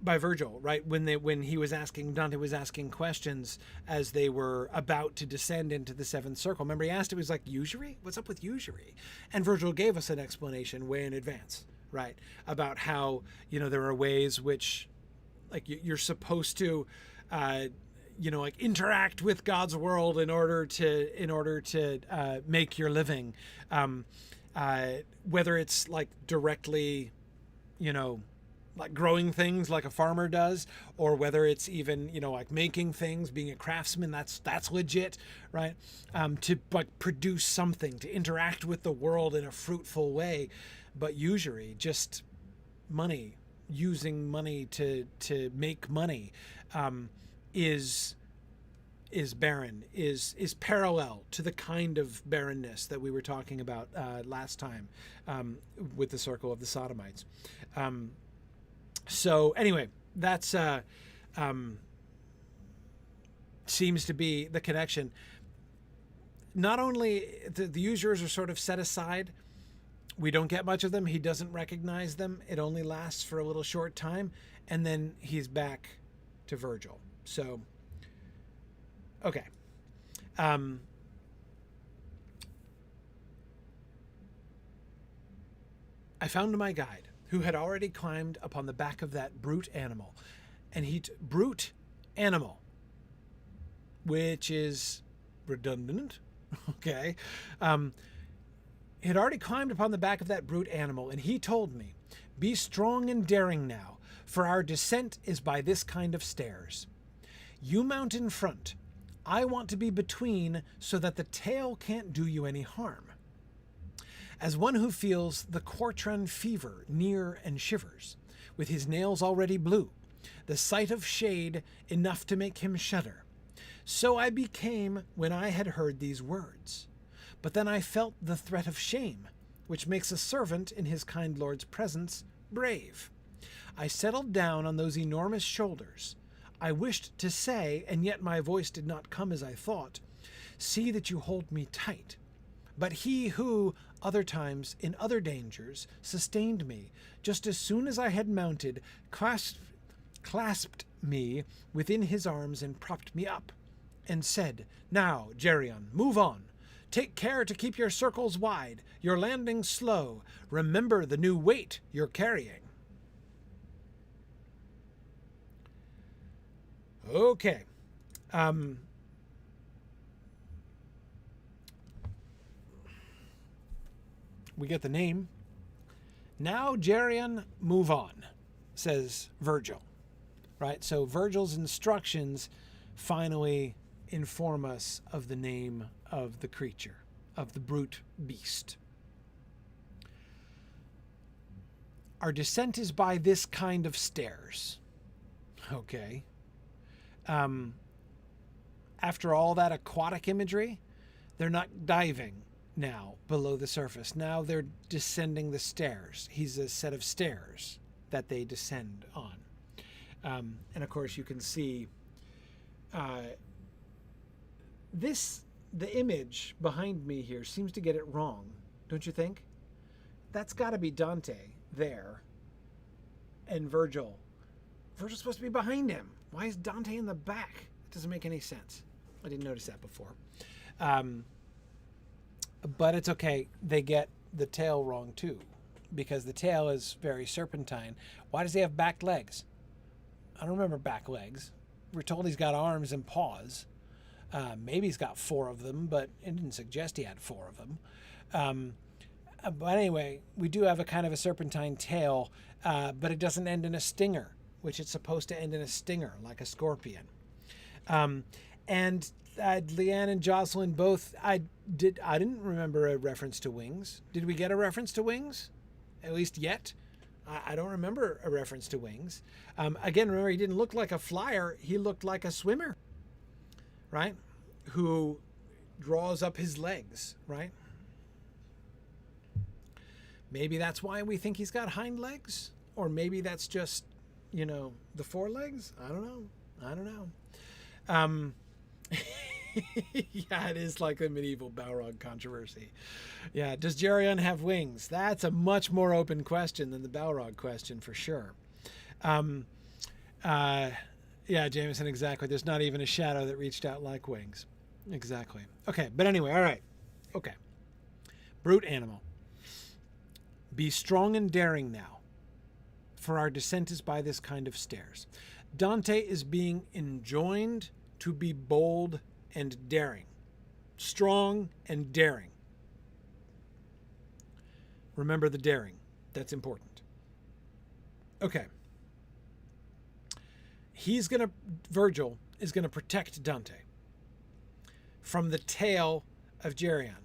by Virgil, right? When he was asking, Dante was asking questions as they were about to descend into the seventh circle. Remember, he asked, it was like, usury? What's up with usury? And Virgil gave us an explanation way in advance, right? About how, there are ways which, like, you're supposed to, like, interact with God's world in order to make your living, whether it's like directly, like growing things like a farmer does, or whether it's even, like making things, being a craftsman, that's legit, right? To like produce something, to interact with the world in a fruitful way. But usury, just money, using money to make money, is barren, is parallel to the kind of barrenness that we were talking about last time with the circle of the Sodomites. So anyway, that's seems to be the connection. Not only the usurers are sort of set aside, we don't get much of them. He doesn't recognize them. It only lasts for a little short time, and then he's back to Virgil. So, okay. I found my guide, who had already climbed upon the back of that brute animal. And brute animal, which is redundant. Okay. He had already climbed upon the back of that brute animal, and he told me, "Be strong and daring now, for our descent is by this kind of stairs. You mount in front. I want to be between so that the tail can't do you any harm." As one who feels the quartran fever near and shivers, with his nails already blue, the sight of shade enough to make him shudder, so I became when I had heard these words. But then I felt the threat of shame, which makes a servant in his kind lord's presence brave. I settled down on those enormous shoulders. I wished to say, and yet my voice did not come as I thought, "See that you hold me tight." But he who, other times, in other dangers, sustained me, just as soon as I had mounted, clasped me within his arms and propped me up, and said, "Now, Jarrion, move on. Take care to keep your circles wide, your landings slow. Remember the new weight you're carrying." Okay. We get the name. "Now, Jarrion, move on," says Virgil. Right? So Virgil's instructions finally inform us of the name of the creature, of the brute beast. Our descent is by this kind of stairs. Okay. After all that aquatic imagery, they're not diving now below the surface. Now they're descending the stairs. He's a set of stairs that they descend on. And of course you can see the image behind me here seems to get it wrong, don't you think? That's got to be Dante there and Virgil. Virgil's supposed to be behind him. Why is Dante in the back? It doesn't make any sense. I didn't notice that before. But it's okay. They get the tail wrong too, because the tail is very serpentine. Why does he have back legs? I don't remember back legs. We're told he's got arms and paws. Maybe he's got 4 of them, but it didn't suggest he had 4 of them. But anyway, we do have a kind of a serpentine tail, but it doesn't end in a stinger, which it's supposed to end in a stinger, like a scorpion. And Leanne and Jocelyn both, I didn't remember a reference to wings. Did we get a reference to wings? At least yet? I don't remember a reference to wings. Again, remember, he didn't look like a flyer. He looked like a swimmer, right? Who draws up his legs, right? Maybe that's why we think he's got hind legs. Or maybe that's just, the forelegs. I don't know. Yeah, it is like a medieval Balrog controversy. Yeah, does Jarrion have wings? That's a much more open question than the Balrog question, for sure. Yeah, Jameson, exactly. There's not even a shadow that reached out like wings. Exactly. Okay, but anyway, all right. Okay. Brute animal. Be strong and daring now, for our descent is by this kind of stairs. Dante is being enjoined to be bold and daring. Strong and daring. Remember the daring. That's important. Okay. Virgil is going to protect Dante from the tail of Geryon.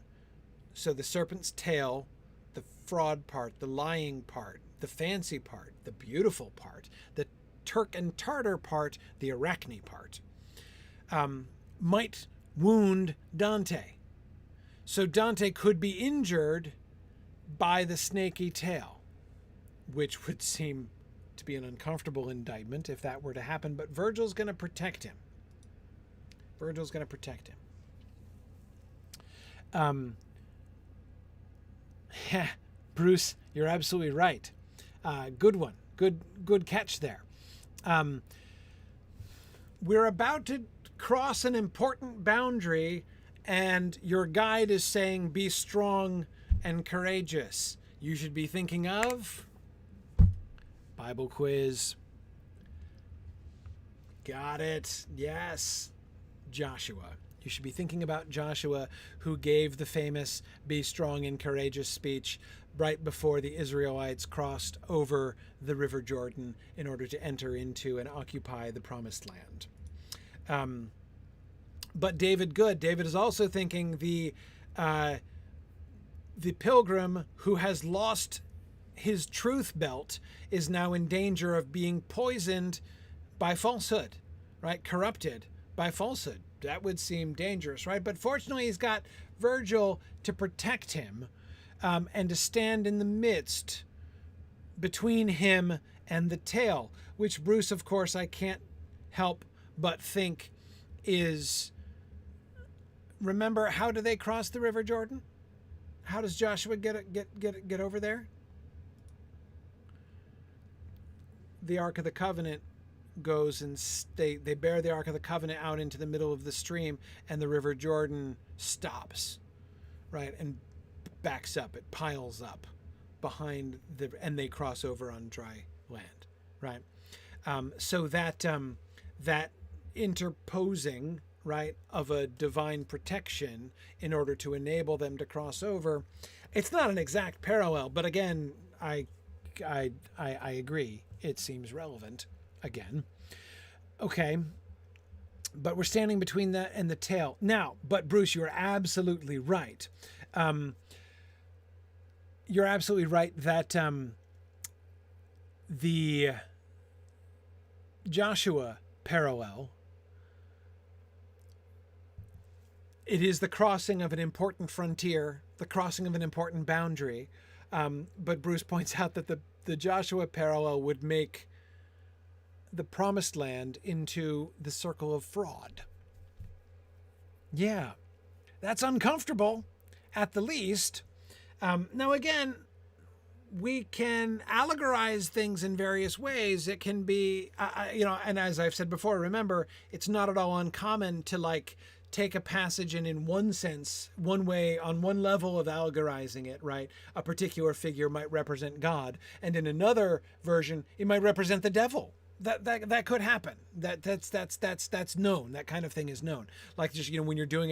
So the serpent's tail, the fraud part, the lying part, the fancy part, the beautiful part, the Turk and Tartar part, the Arachne part, might wound Dante. So Dante could be injured by the snaky tail, which would seem to be an uncomfortable indictment if that were to happen, but Virgil's going to protect him. Bruce, you're absolutely right. Good one. Good catch there. We're about to cross an important boundary, and your guide is saying, be strong and courageous. You should be thinking of Bible quiz. Got it. Yes. Joshua. You should be thinking about Joshua, who gave the famous be strong and courageous speech right before the Israelites crossed over the River Jordan in order to enter into and occupy the Promised Land. But David is also thinking the pilgrim who has lost his truth belt is now in danger of being poisoned by falsehood, right? Corrupted by falsehood. That would seem dangerous, right? But fortunately, he's got Virgil to protect him and to stand in the midst between him and the tail, which Bruce, of course, I can't help but think is, remember, how do they cross the River Jordan? How does Joshua get over there? The Ark of the Covenant goes and they bear the Ark of the Covenant out into the middle of the stream, and the River Jordan stops, right, and backs up. It piles up behind and they cross over on dry land, right? So that that interposing, right, of a divine protection in order to enable them to cross over, it's not an exact parallel, but again, I agree. It seems relevant. Again. Okay. But we're standing between that and the tail. Now, but Bruce, you're absolutely right. You're absolutely right that the Joshua parallel, it is the crossing of an important frontier, the crossing of an important boundary. But Bruce points out that the Joshua parallel would make the Promised Land into the circle of fraud. Yeah, that's uncomfortable, at the least. Now, again, we can allegorize things in various ways. It can be, and as I've said before, remember, it's not at all uncommon to take a passage and in one sense, one way, on one level of allegorizing it, right? A particular figure might represent God, and in another version, it might represent the devil. That could happen. That's known. That kind of thing is known. Like just, when you're doing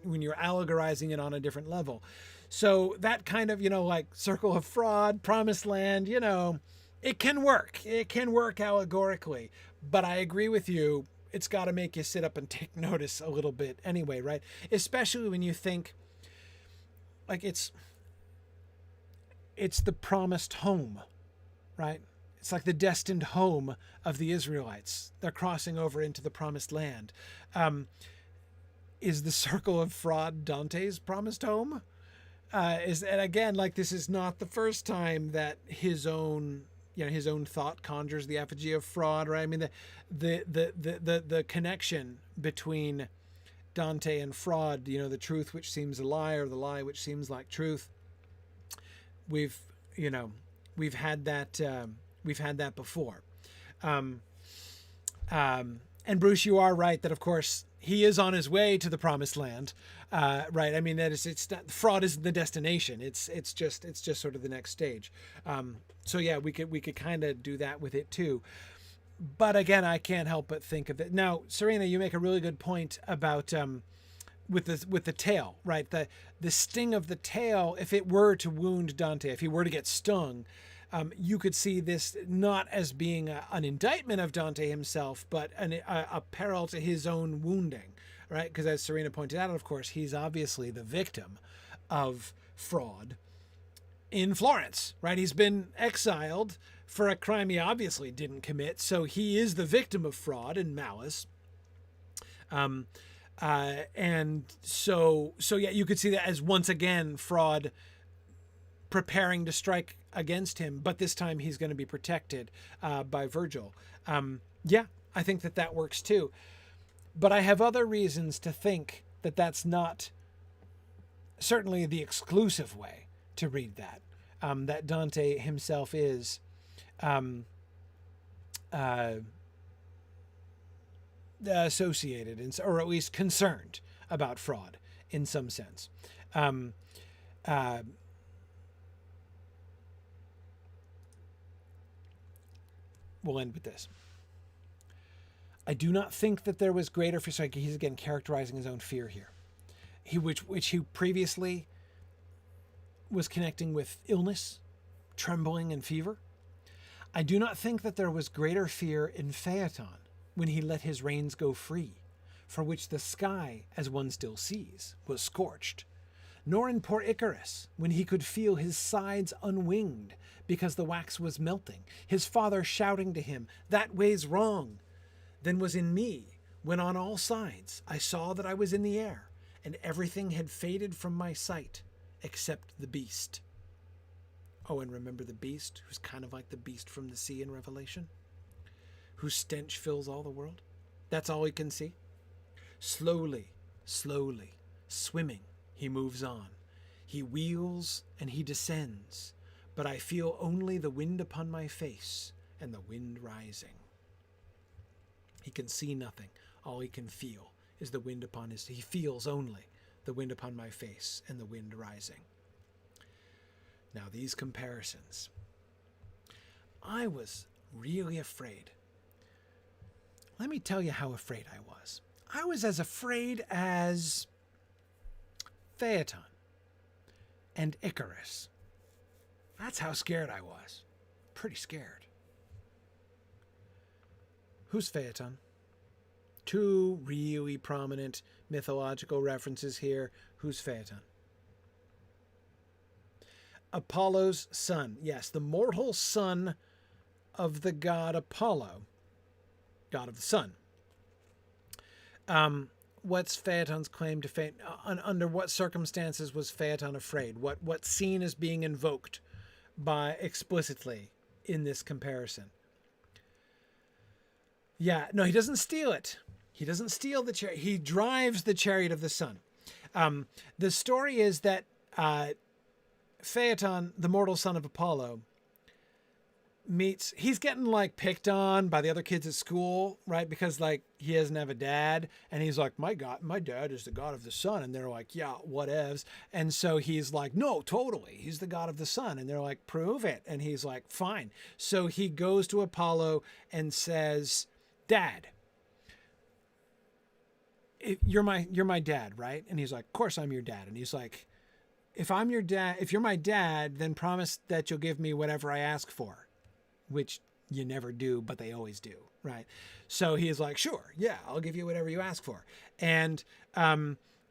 when you're allegorizing it on a different level. So that kind of, like circle of fraud, Promised Land, it can work. It can work allegorically. But I agree with you. It's got to make you sit up and take notice a little bit anyway, right? Especially when you think it's the promised home, right? It's like the destined home of the Israelites. They're crossing over into the promised land. Is the circle of fraud Dante's promised home? And again, like, this is not the first time that his own thought conjures the effigy of fraud, right? I mean, the connection between Dante and fraud, the truth which seems a lie, or the lie which seems like truth. We've had that before. And Bruce, you are right that, of course, he is on his way to the promised land, right? I mean, that it's not, fraud isn't the destination. It's just sort of the next stage. So yeah, we could kind of do that with it too. But again, I can't help but think of it. Now, Serena, you make a really good point about with the tail, right? The sting of the tail, if it were to wound Dante, if he were to get stung, you could see this not as being an indictment of Dante himself, but a peril to his own wounding, right? Because as Serena pointed out, of course, he's obviously the victim of fraud in Florence, right? He's been exiled for a crime he obviously didn't commit, so he is the victim of fraud and malice. And so yeah, you could see that as, once again, fraud preparing to strike against him, but this time he's going to be protected by Virgil. Yeah, I think that works too. But I have other reasons to think that that's not certainly the way to read that. That Dante himself is associated, or at least concerned about fraud in some sense. We'll end with this. I do not think that there was greater fear. So he's again characterizing his own fear here. Which he previously was connecting with illness, trembling, and fever. I do not think that there was greater fear in Phaethon when he let his reins go free, for which the sky, as one still sees, was scorched. Nor in poor Icarus, when he could feel his sides unwinged, because the wax was melting, his father shouting to him, "That way's wrong," than was in me, when on all sides I saw that I was in the air, and everything had faded from my sight, except the beast. Oh, and remember the beast, who's kind of like the beast from the sea in Revelation? Whose stench fills all the world? That's all he can see. Slowly, slowly, swimming, he moves on. He wheels and he descends, but I feel only the wind upon my face and the wind rising. He can see nothing. All he can feel is the wind upon his... He feels only the wind upon my face and the wind rising. Now, these comparisons. I was really afraid. Let me tell you how afraid I was. I was as afraid as Phaethon and Icarus. That's how scared I was. Pretty scared. Who's Phaethon? Two really prominent mythological references here. Who's Phaethon? Apollo's son. Yes, the mortal son of the god Apollo, god of the sun. What's Phaeton's claim to fame? Under what circumstances was Phaethon afraid? What scene is being invoked by explicitly in this comparison? Yeah, no, he doesn't steal it. He doesn't steal the chariot. He drives the chariot of the sun. The story is that Phaethon, the mortal son of Apollo, he's getting like picked on by the other kids at school, right? Because like he doesn't have a dad, and he's like, my dad is the god of the sun. And they're like, yeah, whatevs. And so he's like, no, totally. He's the god of the sun. And they're like, prove it. And he's like, fine. So he goes to Apollo and says, Dad, you're my dad, right? And he's like, of course I'm your dad. And he's like, if you're my dad, then promise that you'll give me whatever I ask for. Which you never do, but they always do, right? So he's like, sure, yeah, I'll give you whatever you ask for. And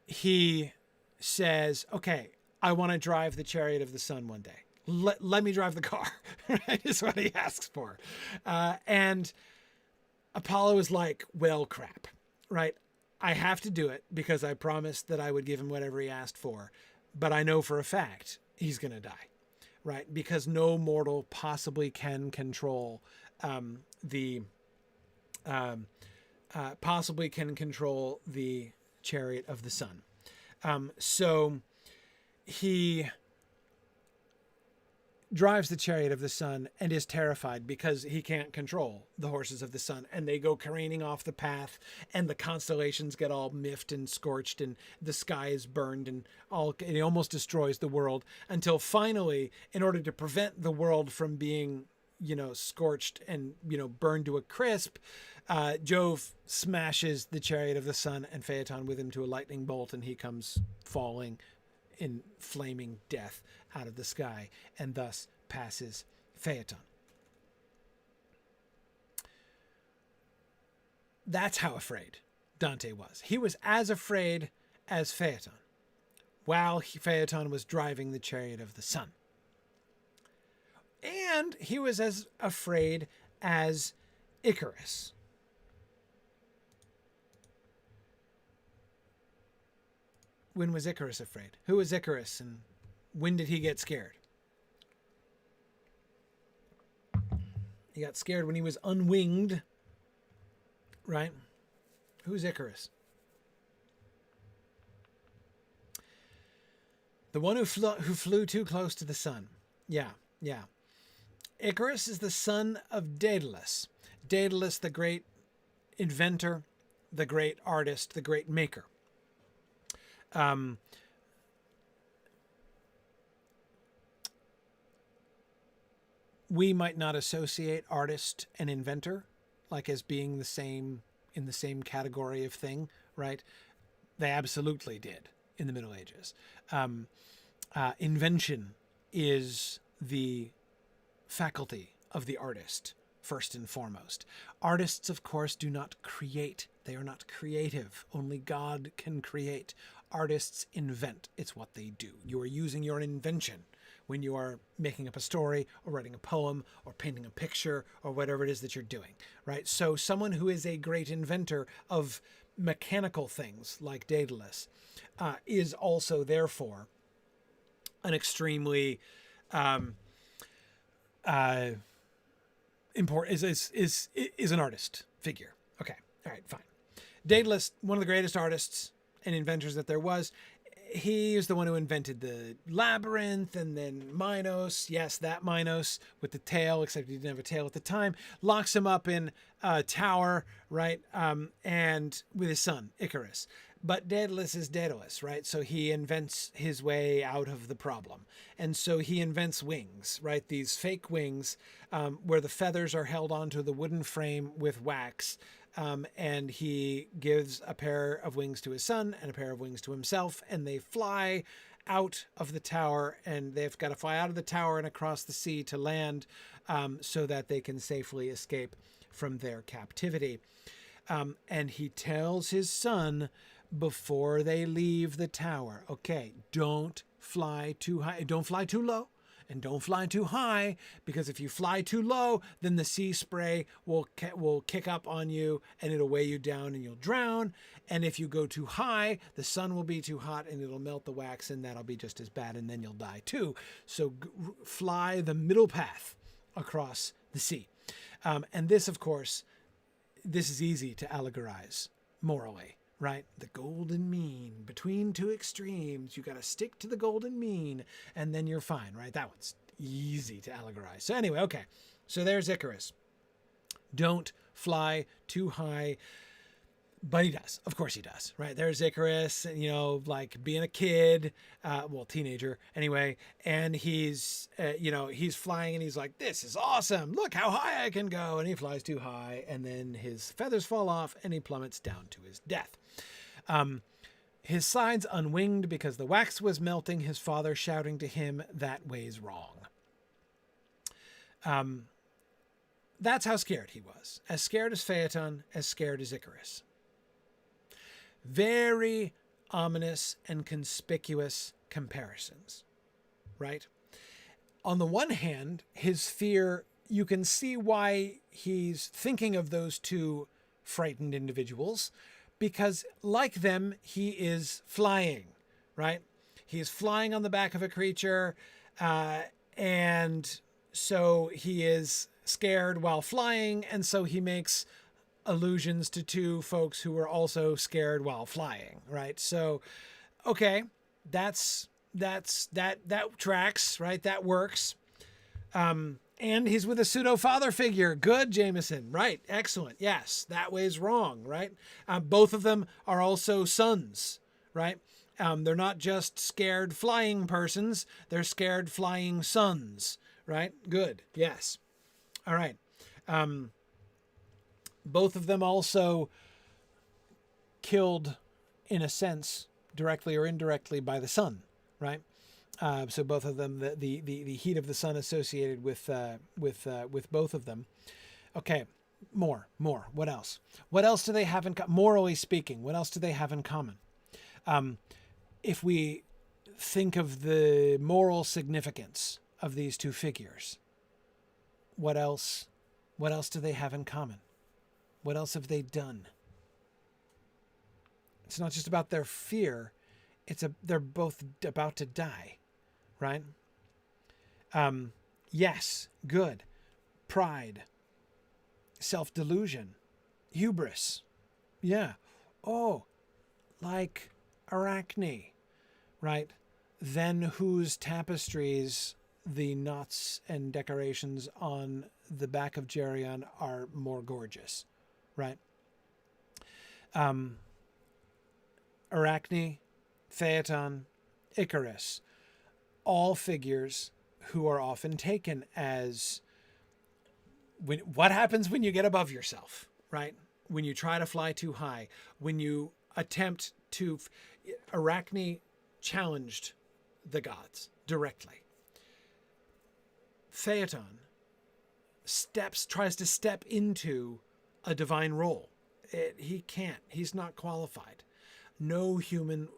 he says, okay, I want to drive the chariot of the sun one day. let me drive the car, right? Is what he asks for. And Apollo is like, well, crap, right? I have to do it because I promised that I would give him whatever he asked for. But I know for a fact he's going to die, right? Because no mortal possibly can control the chariot of the sun. So he drives the chariot of the sun and is terrified because he can't control the horses of the sun, and they go careening off the path, and the constellations get all miffed and scorched, and the sky is burned, and it almost destroys the world, until finally, in order to prevent the world from being scorched and burned to a crisp, Jove smashes the chariot of the sun and Phaethon with him to a lightning bolt, and he comes falling in flaming death out of the sky, and thus passes Phaethon. That's how afraid Dante was. He was as afraid as Phaethon while Phaethon was driving the chariot of the sun. And he was as afraid as Icarus. When was Icarus afraid? Who was Icarus, and when did he get scared? He got scared when he was unwinged, right? Who's Icarus? The one who flew too close to the sun. Yeah. Icarus is the son of Daedalus. Daedalus, the great inventor, the great artist, the great maker. We might not associate artist and inventor like as being the same in the same category of thing, right? They absolutely did in the Middle Ages. Invention is the faculty of the artist, first and foremost. Artists, of course, do not create. They are not creative. Only God can create. Artists invent. It's what they do. You are using your invention when you are making up a story or writing a poem or painting a picture or whatever it is that you're doing, right? So someone who is a great inventor of mechanical things like Daedalus is also, therefore, an extremely important is an artist figure. Okay, all right, fine. Daedalus, one of the greatest artists and inventors that there was. He is the one who invented the labyrinth, and then Minos, yes, that Minos with the tail, except he didn't have a tail at the time, locks him up in a tower, right? And with his son, Icarus. But Daedalus is Daedalus, right? So he invents his way out of the problem. And so he invents wings, right? These fake wings where the feathers are held onto the wooden frame with wax. And he gives a pair of wings to his son and a pair of wings to himself, and they fly out of the tower, and they've got to fly out of the tower and across the sea to land so that they can safely escape from their captivity. And he tells his son before they leave the tower, okay, don't fly too high, don't fly too low, and don't fly too high, because if you fly too low, then the sea spray will kick up on you and it'll weigh you down and you'll drown. And if you go too high, the sun will be too hot and it'll melt the wax, and that'll be just as bad, and then you'll die too. So fly the middle path across the sea. And this, of course, this is easy to allegorize morally. Right? The golden mean, between two extremes. You got to stick to the golden mean and then you're fine, right? That one's easy to allegorize. So anyway, okay. So there's Icarus. Don't fly too high. But he does. Of course he does, right? There's Icarus, like being a kid, teenager anyway. And he's flying and he's like, this is awesome. Look how high I can go. And he flies too high, and then his feathers fall off and he plummets down to his death. His sides unwinged because the wax was melting, his father shouting to him, that way's wrong. That's how scared he was. As scared as Phaethon, as scared as Icarus. Very ominous and conspicuous comparisons, right? on the one hand, his fear, you can see why he's thinking of those two frightened individuals, because like them, he is flying, right? He is flying on the back of a creature, and so he is scared while flying, and so he makes allusions to two folks who were also scared while flying, right? So, okay, that tracks, right? That works. And he's with a pseudo father figure. Good, Jameson. Right. Excellent. Yes, that way's wrong, right? Both of them are also sons, right? They're not just scared flying persons. They're scared flying sons, right? Good. Yes. All right. Both of them also killed, in a sense, directly or indirectly by the sun, right? So both of them, the heat of the sun associated with both of them. Okay, more. What else? What else do they have in morally speaking? What else do they have in common? If we think of the moral significance of these two figures, what else? What else do they have in common? What else have they done? It's not just about their fear. They're both about to die. Right? Yes, good. Pride, self-delusion, hubris. Yeah. Oh, like Arachne, right? Then whose tapestries the knots and decorations on the back of Jarrion are more gorgeous, right? Arachne, Phaethon, Icarus. All figures who are often taken as what happens when you get above yourself, right? When you try to fly too high, when you attempt to... Arachne challenged the gods directly. Phaethon tries to step into a divine role. He can't. He's not qualified. No human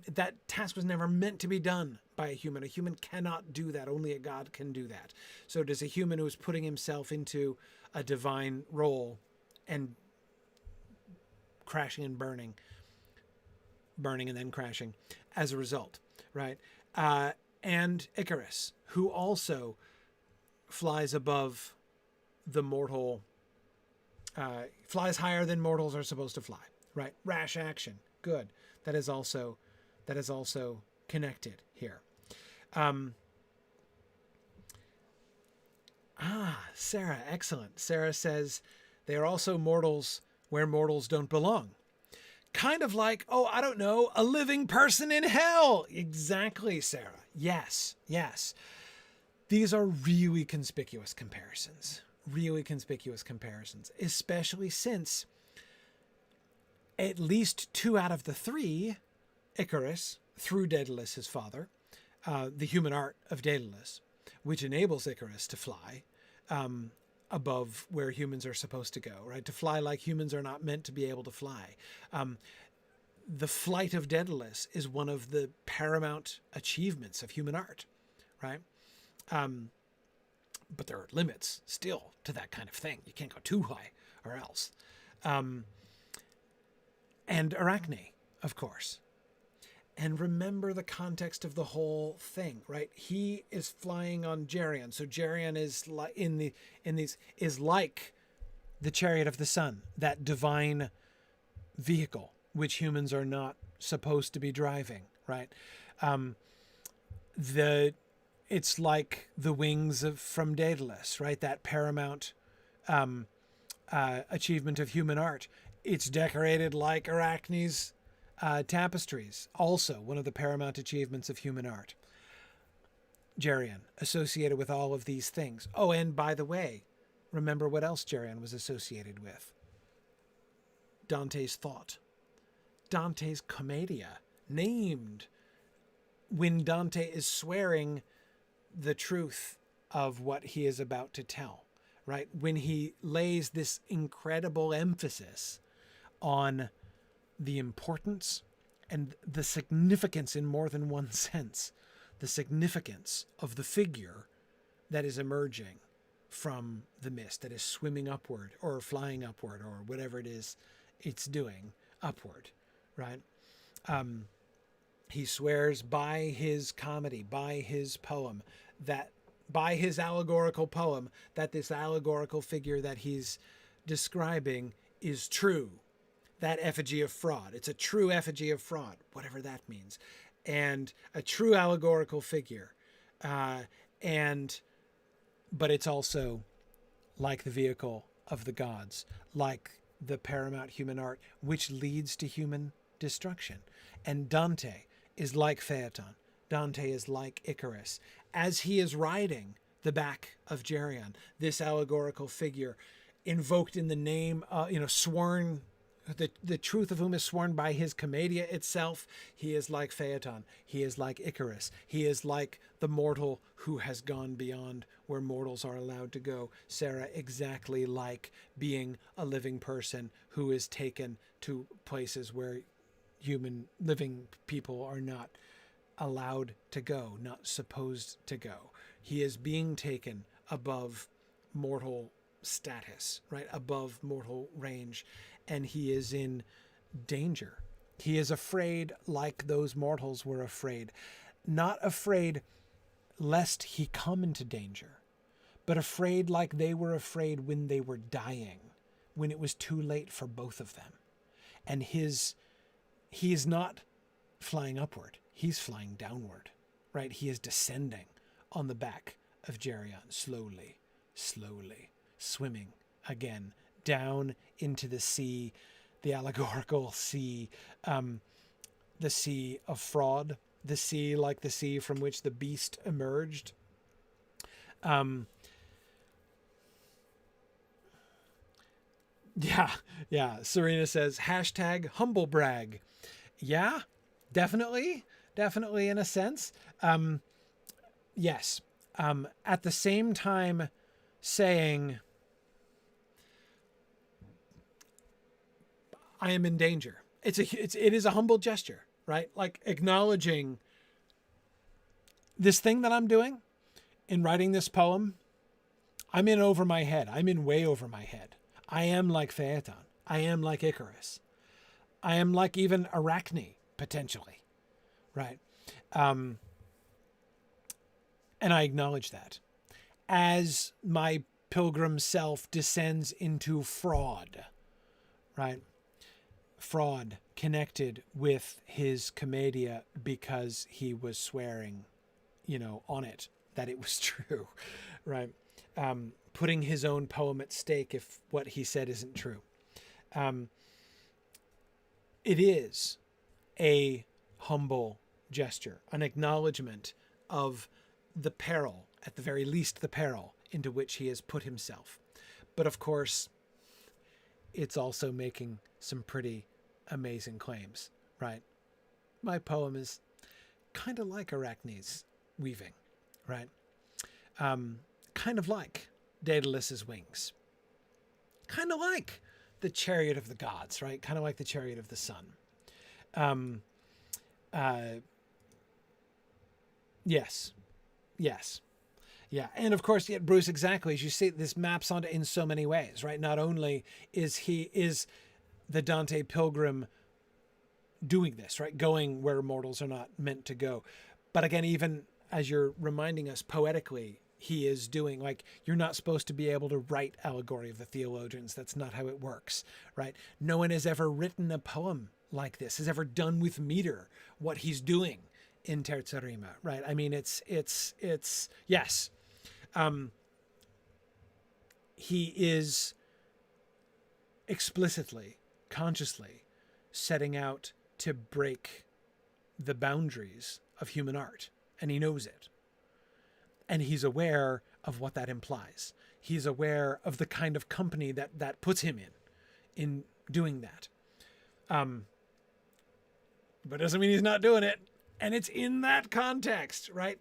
that task was never meant to be done by a human. A human cannot do that. Only a god can do that. So does a human who is putting himself into a divine role and crashing and burning and then crashing as a result, right? And Icarus, who also flies above the mortal, flies higher than mortals are supposed to fly, right? Rash action. Good. That is also connected here. Sarah, excellent. Sarah says they are also mortals where mortals don't belong. Kind of like, I don't know, a living person in hell. Exactly, Sarah. Yes. These are really conspicuous comparisons. Especially since at least 2 out of the 3, Icarus, through Daedalus, his father, the human art of Daedalus, which enables Icarus to fly above where humans are supposed to go, right? To fly like humans are not meant to be able to fly. The flight of Daedalus is one of the paramount achievements of human art, right? But there are limits still to that kind of thing. You can't go too high or else. And Arachne, of course. And remember the context of the whole thing, right? He is flying on Jarrion. So Jarrion is is like the chariot of the sun, that divine vehicle which humans are not supposed to be driving, right? It's like the wings from Daedalus, right? That paramount achievement of human art. It's decorated like Arachne's tapestries, also one of the paramount achievements of human art. Jarrion, associated with all of these things. Oh, and by the way, remember what else Jarrion was associated with? Dante's thought. Dante's Commedia, named when Dante is swearing the truth of what he is about to tell, right? When he lays this incredible emphasis on the importance and the significance in more than one sense, the significance of the figure that is emerging from the mist, that is swimming upward or flying upward or whatever it is it's doing upward, right? He swears by his comedy, by his poem, that by his allegorical poem, that this allegorical figure that he's describing is true. That effigy of fraud. It's a true effigy of fraud, whatever that means. And a true allegorical figure. But it's also like the vehicle of the gods, like the paramount human art, which leads to human destruction. And Dante is like Phaethon. Dante is like Icarus. As he is riding the back of Jarrion, this allegorical figure invoked in the name, sworn, the truth of whom is sworn by his Commedia itself, he is like Phaethon. He is like Icarus. He is like the mortal who has gone beyond where mortals are allowed to go. Sarah, exactly like being a living person who is taken to places where human living people are not allowed to go, not supposed to go. He is being taken above mortal status, right? Above mortal range. And he is in danger. He is afraid like those mortals were afraid. Not afraid lest he come into danger, but afraid like they were afraid when they were dying, when it was too late for both of them. And he is not flying upward. He's flying downward, right? He is descending on the back of Jarrion, slowly, swimming again down into the sea, the allegorical sea, the sea of fraud, the sea like the sea from which the beast emerged. Yeah. Serena says, #humblebrag. Yeah, definitely in a sense. Yes. At the same time saying, I am in danger. It is a humble gesture, right? Like acknowledging this thing that I'm doing in writing this poem. I'm in over my head. I'm in way over my head. I am like Phaethon. I am like Icarus. I am like even Arachne, potentially, right? And I acknowledge that. As my pilgrim self descends into fraud, right? Fraud connected with his Commedia because he was swearing, on it that it was true, right? Putting his own poem at stake if what he said isn't true. It is a humble gesture, an acknowledgement of the peril, at the very least the peril into which he has put himself. But of course, it's also making some pretty amazing claims, right? My poem is kind of like Arachne's weaving, right? Kind of like Daedalus's wings. Kind of like the chariot of the gods, right? Kind of like the chariot of the sun. Yes. Yeah. And of course, yet Bruce, exactly, as you see, this maps onto in so many ways, right? Not only is the Dante pilgrim doing this, right? Going where mortals are not meant to go. But again, even as you're reminding us poetically, he is doing, like, you're not supposed to be able to write allegory of the theologians. That's not how it works, right? No one has ever written a poem like this, has ever done with meter what he's doing in Terza Rima, right? I mean, it's yes. He is explicitly, consciously setting out to break the boundaries of human art, and he knows it. And he's aware of what that implies. He's aware of the kind of company that puts him in doing that. But doesn't mean he's not doing it. And it's in that context, right?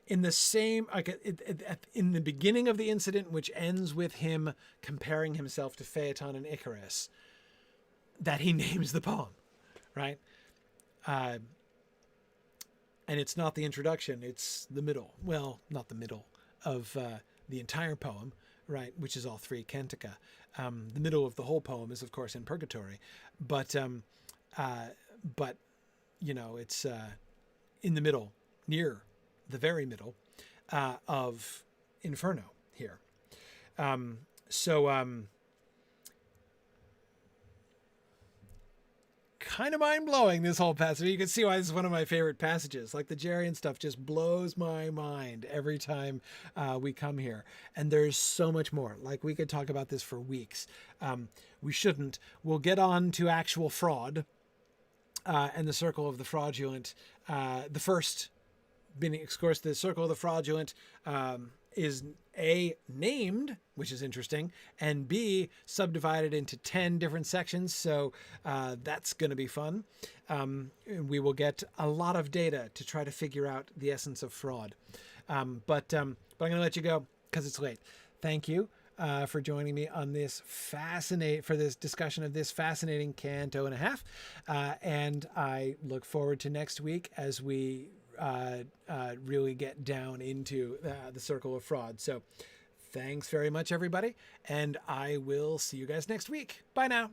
In the same, in the beginning of the incident, which ends with him comparing himself to Phaethon and Icarus, that he names the poem, right? And it's not the introduction, it's the middle. Well, not the middle of the entire poem, right, which is all three cantica. The middle of the whole poem is, of course, in purgatory. But you know, it's in the middle, near the very middle of Inferno here. Kind of mind-blowing, this whole passage. You can see why this is one of my favorite passages. Like, the Jarrion stuff just blows my mind every time we come here. And there's so much more. Like, we could talk about this for weeks. We shouldn't. We'll get on to actual fraud and the circle of the fraudulent. The first being, of course, the circle of the fraudulent is A, named, which is interesting, and B, subdivided into 10 different sections. So that's going to be fun. We will get a lot of data to try to figure out the essence of fraud. But I'm going to let you go because it's late. Thank you for joining me on this for this discussion of this fascinating canto and a half. And I look forward to next week as we really get down into the circle of fraud. So thanks very much, everybody. And I will see you guys next week. Bye now.